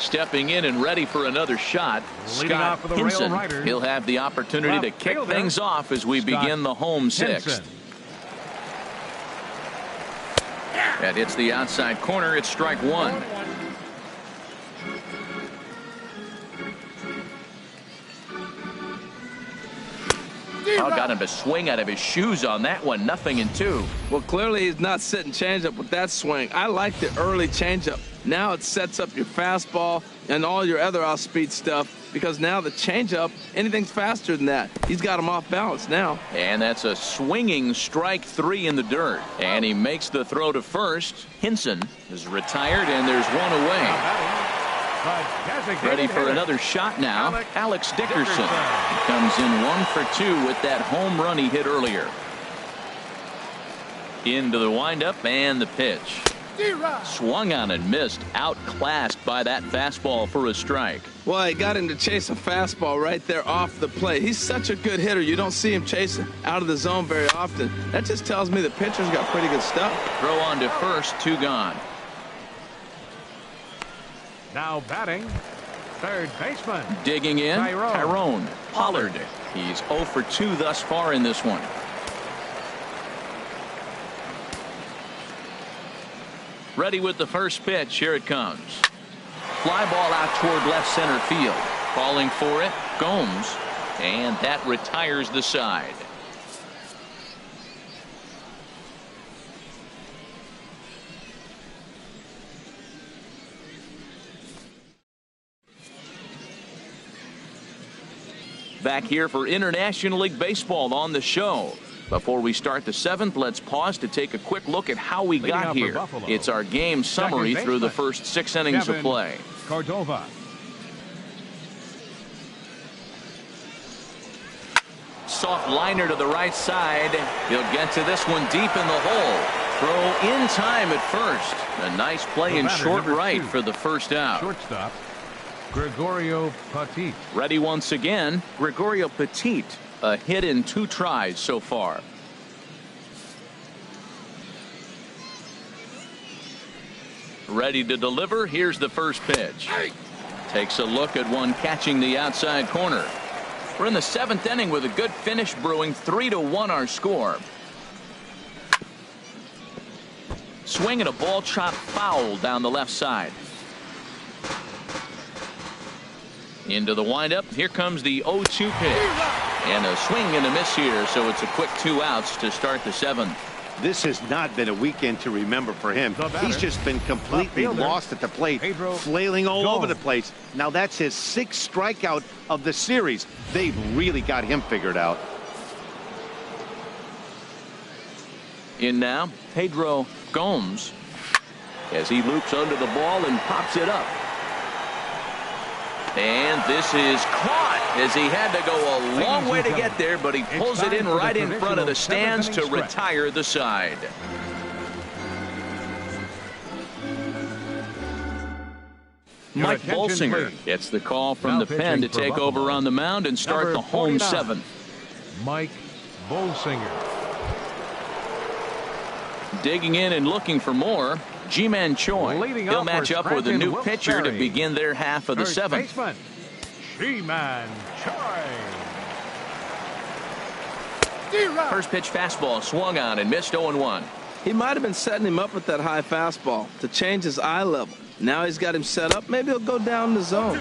Stepping in and ready for another shot, Scott Henson. He'll have the opportunity to kick things off as we begin the home 6th. That hits the outside corner. It's strike 1. Oh, got him to swing out of his shoes on that one. 0-2. Well, clearly he's not sitting changeup with that swing. I like the early changeup. Now it sets up your fastball and all your other off-speed stuff, because now the changeup, anything's faster than that. He's got him off balance now. And that's a swinging strike 3 in the dirt. And he makes the throw to first. Henson is retired, and there's one away. Ready for another shot now. Alex Dickerson. He comes in 1 for 2 with that home run he hit earlier. Into the windup and the pitch. Swung on and missed. Outclassed by that fastball for a strike. Well, he got him to chase a fastball right there off the plate. He's such a good hitter. You don't see him chasing out of the zone very often. That just tells me the pitcher's got pretty good stuff. Throw on to first, 2 gone. Now batting, third baseman. Digging in, Tyrone Pollard. He's 0 for 2 thus far in this one. Ready with the first pitch. Here it comes. Fly ball out toward left center field. Calling for it, Gomes. And that retires the side. Back here for International League Baseball on the show. Before we start the 7th, let's pause to take a quick look at how we got here. It's our game summary through the first 6 innings of play. Cordova. Soft liner to the right side. He'll get to this one deep in the hole. Throw in time at first. A nice play in short right for the first out. Shortstop, Gregorio Petit. Ready once again, Gregorio Petit. A hit in 2 tries so far. Ready to deliver. Here's the first pitch. Takes a look at one catching the outside corner. We're in the 7th inning with a good finish brewing. 3-1 our score. Swing and a ball chopped foul down the left side. Into the windup. Here comes the 0-2 pitch. And a swing and a miss here, so it's a quick 2 outs to start the 7th. This has not been a weekend to remember for him. He's just been completely lost at the plate, flailing all over the place. Now that's his 6th strikeout of the series. They've really got him figured out. In now, Pedro Gomes, as he loops under the ball and pops it up. And this is caught as he had to go a long way to get there, but he pulls it in right in front of the stands to retire the side. Mike Bolsinger gets the call from the pen to take over on the mound and start the home 7th. Mike Bolsinger. Digging in and looking for more, G-Man Choi. He'll match up with a new pitcher to begin their half of the 7th. G-Man Choi. First pitch fastball swung on and missed 0-1. He might have been setting him up with that high fastball to change his eye level. Now he's got him set up. Maybe he'll go down the zone.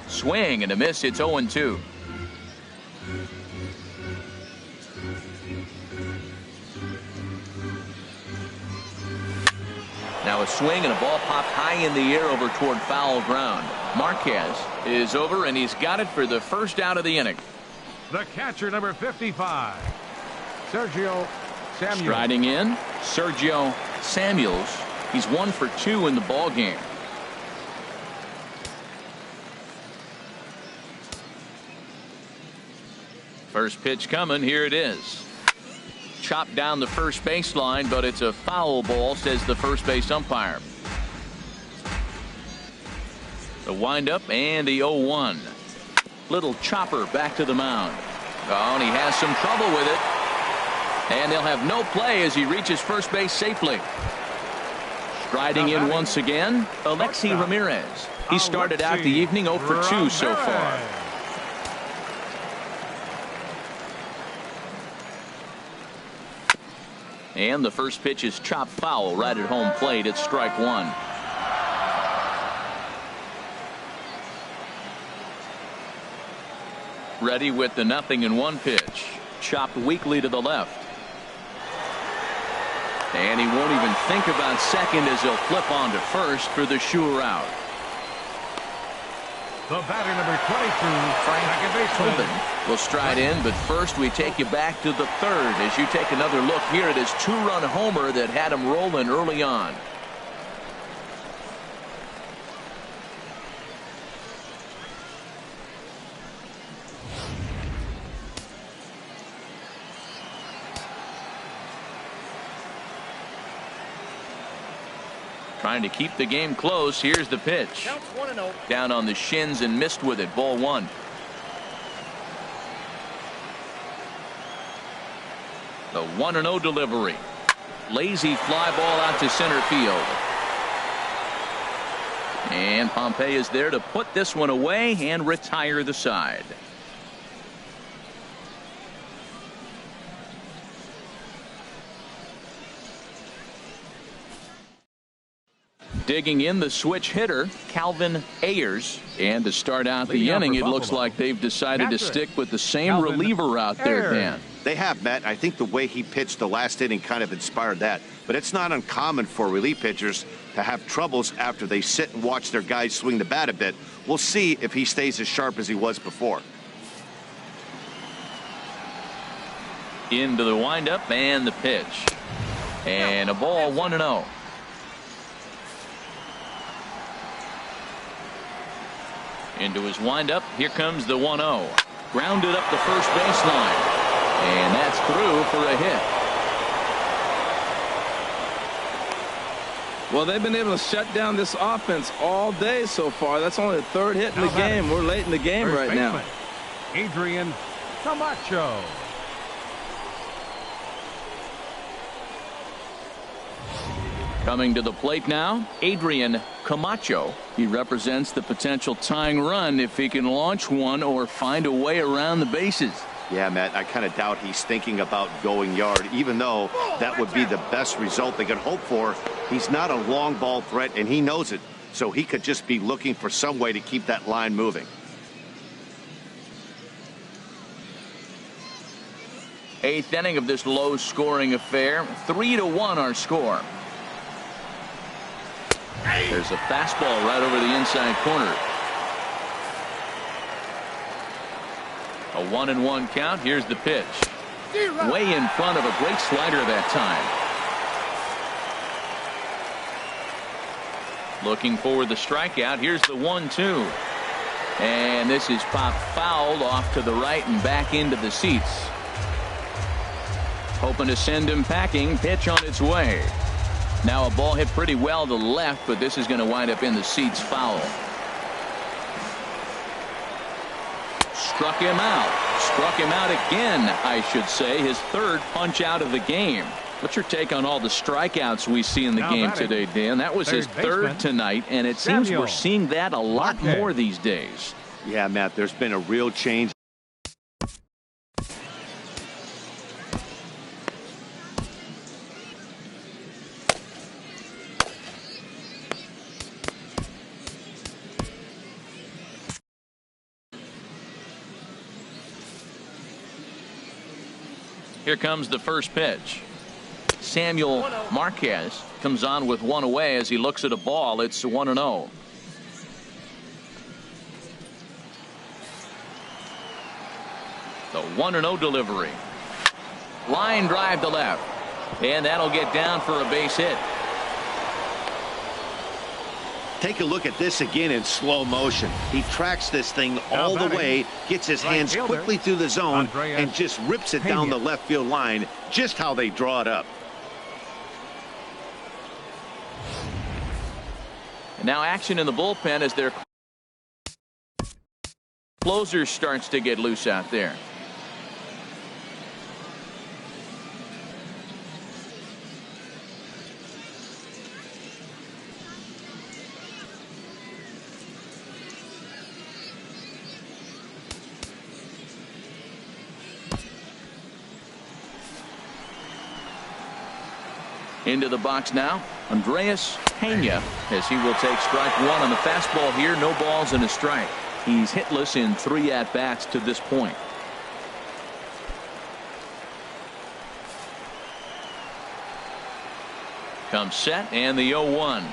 Swing and a miss. It's 0-2. Now a swing and a ball popped high in the air over toward foul ground. Marquez is over, and he's got it for the first out of the inning. The catcher, number 55, Sergio Samuels. Striding in, Sergio Samuels. He's 1 for 2 in the ball game. First pitch coming. Here it is. Chopped down the first baseline, but it's a foul ball, says the first base umpire. The windup and the 0-1. Little chopper back to the mound. Oh, and he has some trouble with it. And they'll have no play as he reaches first base safely. Striding in once again, Alexi Ramirez. He started out the evening 0 for 2 so far. And the first pitch is chopped foul right at home plate. It's strike 1. Ready with the 0-1 pitch. Chopped weakly to the left. And he won't even think about second as he'll flip on to first for the sure out. The batter, number 22, second baseman. Will stride in, but first we take you back to the third as you take another look here at his 2-run homer that had him rolling early on. Trying to keep the game close. Here's the pitch. Down on the shins and missed with it. Ball 1. The 1-0 delivery. Lazy fly ball out to center field. And Pompey is there to put this one away and retire the side. Digging in the switch hitter, Calvin Ayers. And to start out the inning, it looks like they've decided to stick with the same reliever out there, Dan. They have, Matt. I think the way he pitched the last inning kind of inspired that. But it's not uncommon for relief pitchers to have troubles after they sit and watch their guys swing the bat a bit. We'll see if he stays as sharp as he was before. Into the windup and the pitch. And a ball, 1-0. Into his windup. Here comes the 1-0. Grounded up the first baseline. And that's through for a hit. Well, they've been able to shut down this offense all day so far. That's only the third hit in the game. We're late in the game right now. Adrian Camacho. Coming to the plate now, Adrian Camacho. He represents the potential tying run if he can launch one or find a way around the bases. Yeah, Matt, I kind of doubt he's thinking about going yard, even though that would be the best result they could hope for. He's not a long ball threat, and he knows it, so he could just be looking for some way to keep that line moving. Eighth inning of this low-scoring affair. 3-1 our score. There's a fastball right over the inside corner. A 1-1 count. Here's the pitch. Way in front of a great slider that time. Looking for the strikeout. Here's the 1-2. And this is popped foul off to the right and back into the seats. Hoping to send him packing. Pitch on its way. Now a ball hit pretty well to the left, but this is going to wind up in the seats foul. Struck him out. Struck him out again, I should say. His third punch out of the game. What's your take on all the strikeouts we see in the game today, Dan? That was his third tonight, and it seems we're seeing that a lot more these days. Yeah, Matt, there's been a real change. Here comes the first pitch. Samuel Marquez comes on with one away as he looks at a ball. It's 1-0. The 1-0 delivery. Line drive to left. And that'll get down for a base hit. Take a look at this again in slow motion. He tracks this thing all the way, gets his hands quickly through the zone, and just rips it down the left field line, just how they draw it up. And now action in the bullpen as their closer starts to get loose out there. Into the box now, Andreas Pena, as he will take strike one on the fastball here. No balls and a strike. He's hitless in 3 at-bats to this point. Comes set, and the 0-1.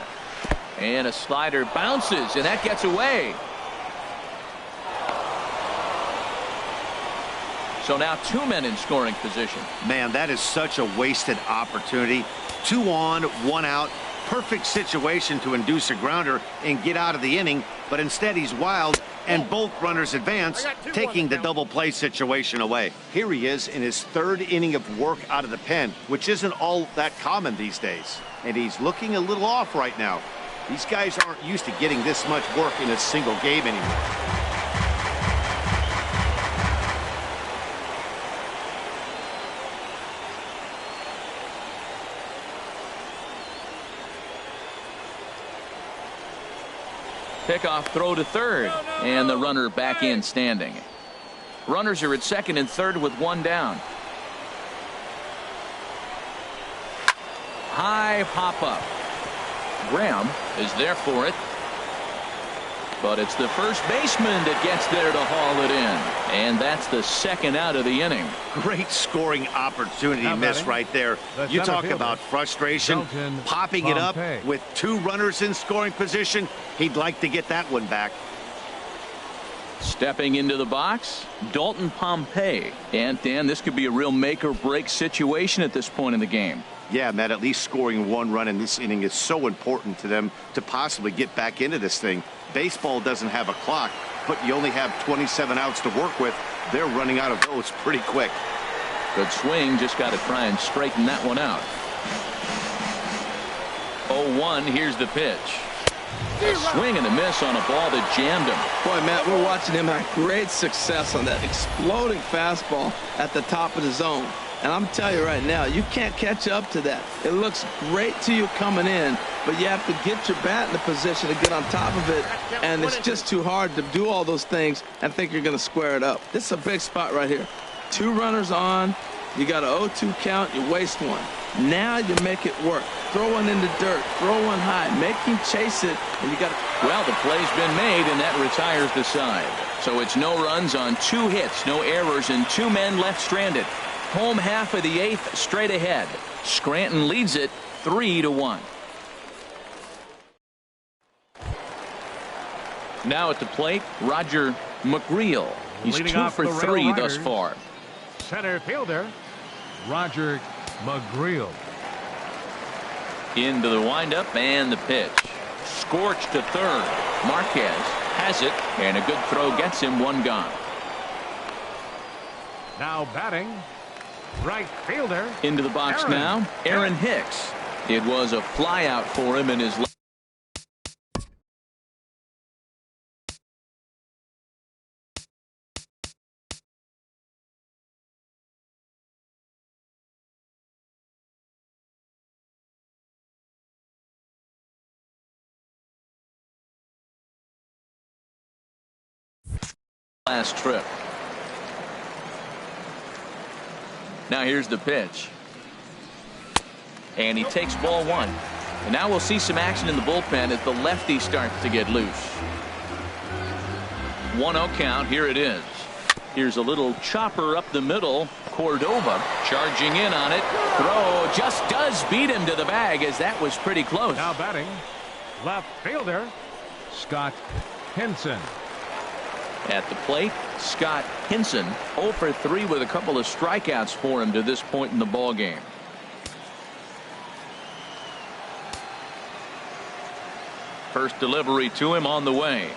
And a slider bounces, and that gets away. So now 2 men in scoring position. Man, that is such a wasted opportunity. 2 on, 1 out. Perfect situation to induce a grounder and get out of the inning, but instead he's wild, and both runners advance, taking the double play situation away. Here he is in his 3rd inning of work out of the pen, which isn't all that common these days. And he's looking a little off right now. These guys aren't used to getting this much work in a single game anymore. Pickoff throw to third, and the runner back in standing. Runners are at second and third with 1 down. High pop up. Graham is there for it, but it's the first baseman that gets there to haul it in, and that's the 2nd out of the inning. Great scoring opportunity miss right there. You talk about frustration, popping it up with 2 runners in scoring position. He'd like to get that one back. Stepping into the box, Dalton Pompey. And Dan, this could be a real make or break situation at this point in the game. Yeah, Matt, at least scoring 1 run in this inning is so important to them to possibly get back into this thing. Baseball doesn't have a clock, but you only have 27 outs to work with. They're running out of those pretty quick. Good swing, just got to try and straighten that one out. 0-1, here's the pitch. A swing and a miss on a ball that jammed him. Boy, Matt, we're watching him have great success on that exploding fastball at the top of the zone. And I'm telling you right now, you can't catch up to that. It looks great to you coming in, but you have to get your bat in the position to get on top of it, and it's just too hard to do all those things and think you're going to square it up. This is a big spot right here. 2 runners on, you got an 0-2 count, you waste 1. Now you make it work. Throw one in the dirt, throw one high, make him chase it, and you got to... Well, the play's been made, and that retires the side. So it's no runs on 2 hits, no errors, and 2 men left stranded. Home half of the 8th straight ahead. Scranton leads it 3-1. Now at the plate, Roger McGreal. He's Leading 2 for 3 thus far. Center fielder, Roger McGreal. Into the windup and the pitch. Scorched to third. Marquez has it, and a good throw gets him 1 gone. Now batting, right fielder. Into the box now, Aaron Hicks. It was a flyout for him in his last trip. Now here's the pitch. And he takes ball 1. And now we'll see some action in the bullpen as the lefty starts to get loose. 1-0 count. Here it is. Here's a little chopper up the middle. Cordova charging in on it. Throw just does beat him to the bag, as that was pretty close. Now batting, left fielder, Scott Henson. At the plate, Scott Henson, 0 for 3 with a couple of strikeouts for him to this point in the ball game. First delivery to him on the way.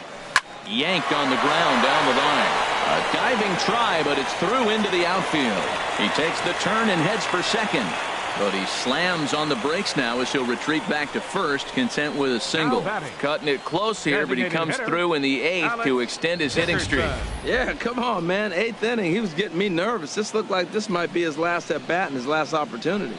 Yanked on the ground down the line. A diving try, but it's through into the outfield. He takes the turn and heads for second. But he slams on the brakes now as he'll retreat back to first, content with a single. Cutting it close here, but he comes through in the 8th to extend his hitting streak. Yeah, come on, man. 8th inning. He was getting me nervous. This looked like this might be his last at bat and his last opportunity.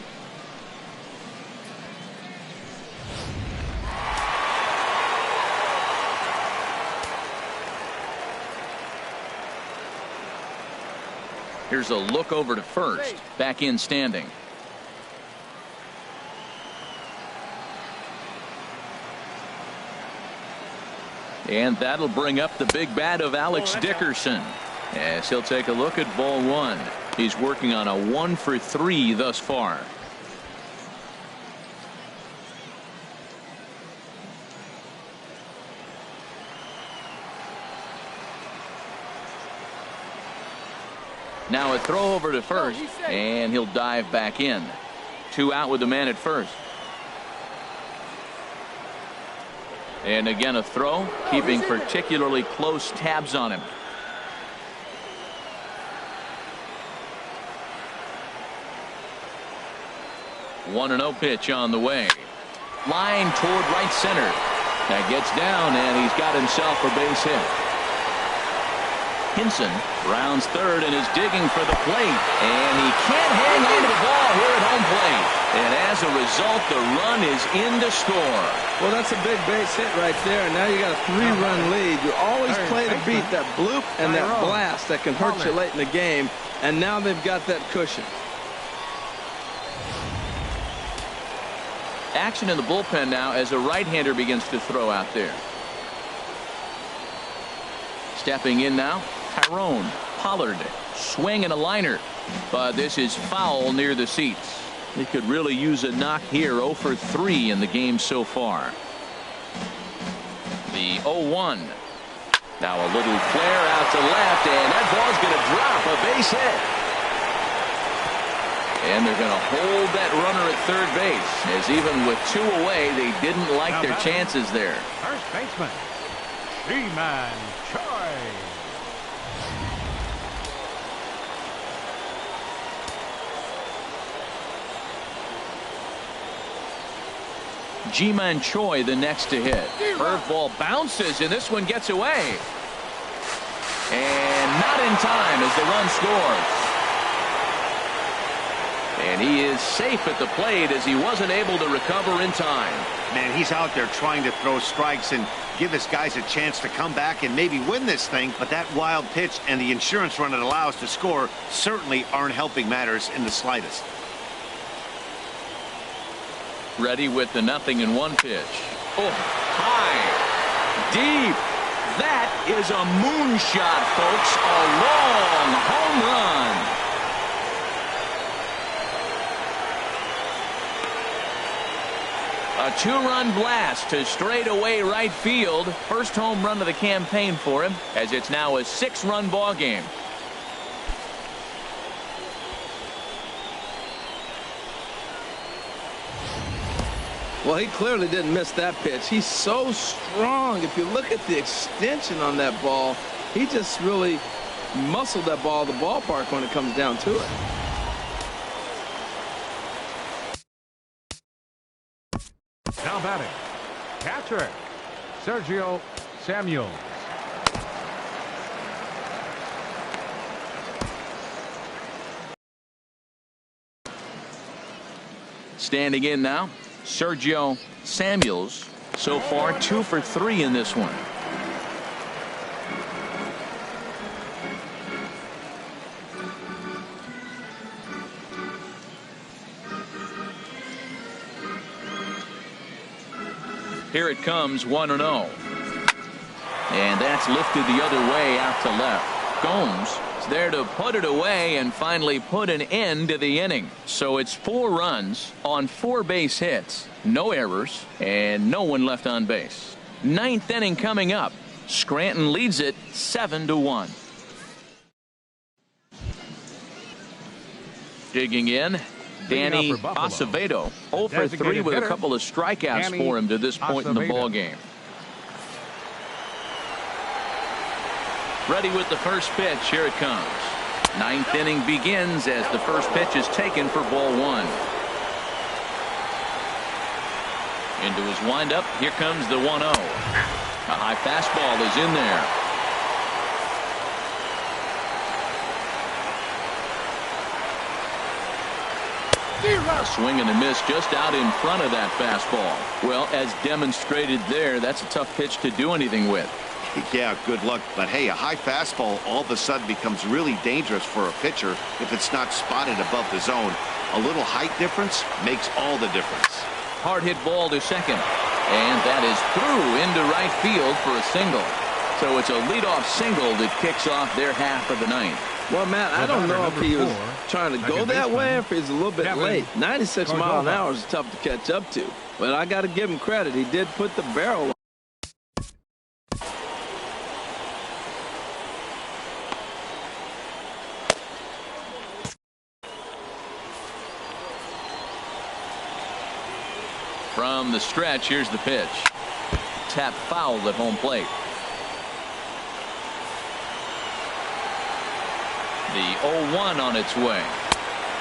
Here's a look over to first. Back in standing. And that'll bring up the big bat of Alex Dickerson as he'll take a look at ball one. He's working on a 1 for 3 thus far. Now a throw over to first, and he'll dive back in. 2 out with the man at first. And again a throw, keeping particularly close tabs on him. 1-0 pitch on the way. Line toward right center. That gets down, and he's got himself a base hit. Henson rounds third and is digging for the plate, and he can't hang on to the ball here at home plate. And as a result, the run is in to score. Well, that's a big base hit right there. Now you got a 3-run lead. You always play to beat that bloop and that blast that can hurt you late in the game, and now they've got that cushion. Action in the bullpen now as a right-hander begins to throw out there. Stepping in now, Tyrone Pollard. Swing and a liner, but this is foul near the seats. He could really use a knock here. 0 for 3 in the game so far. The 0-1. Now a little flare out to left, and that ball's going to drop. A base hit. And they're going to hold that runner at third base, as even with 2 away, they didn't like their chances there. First baseman, G-Man Choi. G-Man Choi the next to hit. Curveball bounces, and this one gets away. And not in time as the run scores. And he is safe at the plate as he wasn't able to recover in time. Man, he's out there trying to throw strikes and give his guys a chance to come back and maybe win this thing. But that wild pitch and the insurance run it allows to score certainly aren't helping matters in the slightest. Ready with the 0-1 pitch. Oh, high, deep. That is a moonshot, folks. A long home run. A 2-run blast to straightaway right field. First home run of the campaign for him, as it's now a 6-run ball game. Well, he clearly didn't miss that pitch. He's so strong. If you look at the extension on that ball, he just really muscled that ball to the ballpark when it comes down to it. Now batting, catcher, Sergio Samuels. Standing in now, Sergio Samuels. So far 2 for 3 in this one. Here it comes, 1-0. And that's lifted the other way out to left. Gomes is there to put it away and finally put an end to the inning. So it's 4 runs on 4 base hits, no errors, and no one left on base. 9th inning coming up. Scranton leads it 7-1. Digging in, Danny Acevedo. 0 for 3 with a couple of strikeouts for him to this point in the ball game. Ready with the first pitch. Here it comes. 9th inning begins as the first pitch is taken for ball 1. Into his windup. Here comes the 1-0. A high fastball is in there. A swing and a miss just out in front of that fastball. Well, as demonstrated there, that's a tough pitch to do anything with. Yeah, good luck. But hey, a high fastball all of a sudden becomes really dangerous for a pitcher if it's not spotted above the zone. A little height difference makes all the difference. Hard hit ball to second. And that is through into right field for a single. So it's a leadoff single that kicks off their half of the ninth. Well, Matt, I don't know if he was trying to go that way or if he's a little bit late. 96 miles an hour is tough to catch up to. But I got to give him credit. He did put the barrel on. From the stretch, here's the pitch. Tap foul at home plate. The 0-1 on its way.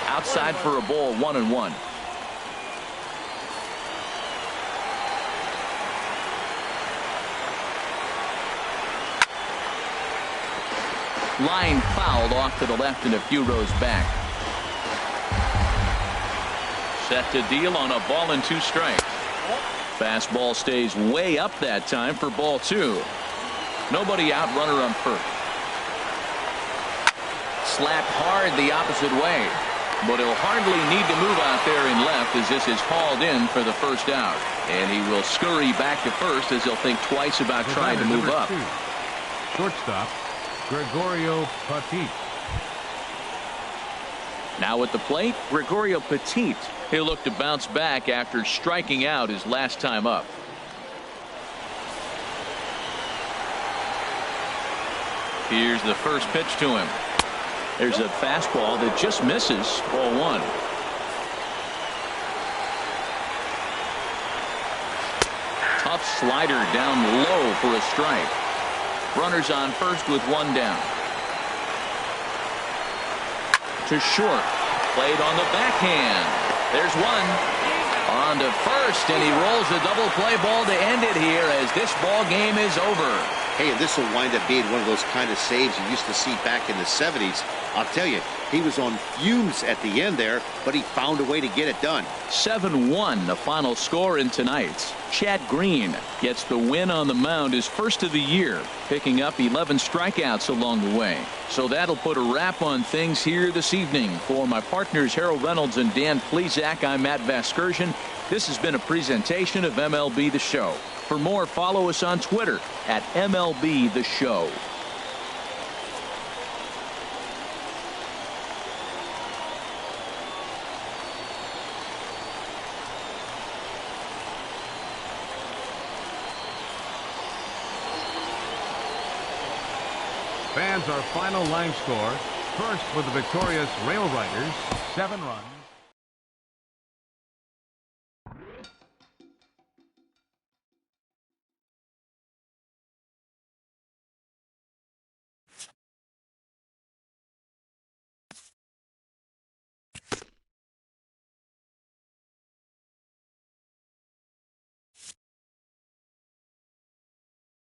Outside for a ball, 1-1. Line fouled off to the left and a few rows back. Set to deal on a ball and 2 strikes. Fastball stays way up that time for ball 2. Nobody out, runner on first. Slapped hard the opposite way, but he'll hardly need to move out there in left as this is hauled in for the first out. And he will scurry back to first as he'll think twice about trying to move up. Shortstop, Gregorio Petit. Now at the plate, Gregorio Petit. He'll look to bounce back after striking out his last time up. Here's the first pitch to him. There's a fastball that just misses, ball 1. Tough slider down low for a strike. Runners on first with 1 down. To short. Played on the backhand. There's 1. On to first, and he rolls a double play ball to end it here as this ball game is over. Hey, and this will wind up being one of those kind of saves you used to see back in the 70s. I'll tell you, he was on fumes at the end there, but he found a way to get it done. 7-1 the final score in tonight's. Chad Green gets the win on the mound, his first of the year, picking up 11 strikeouts along the way. So that'll put a wrap on things here this evening. For my partners Harold Reynolds and Dan Plesac, I'm Matt Vasgersian. This has been a presentation of MLB The Show. For more, follow us on Twitter at MLB The Show. Fans, our final line score. First with the victorious Rail Riders, 7 runs.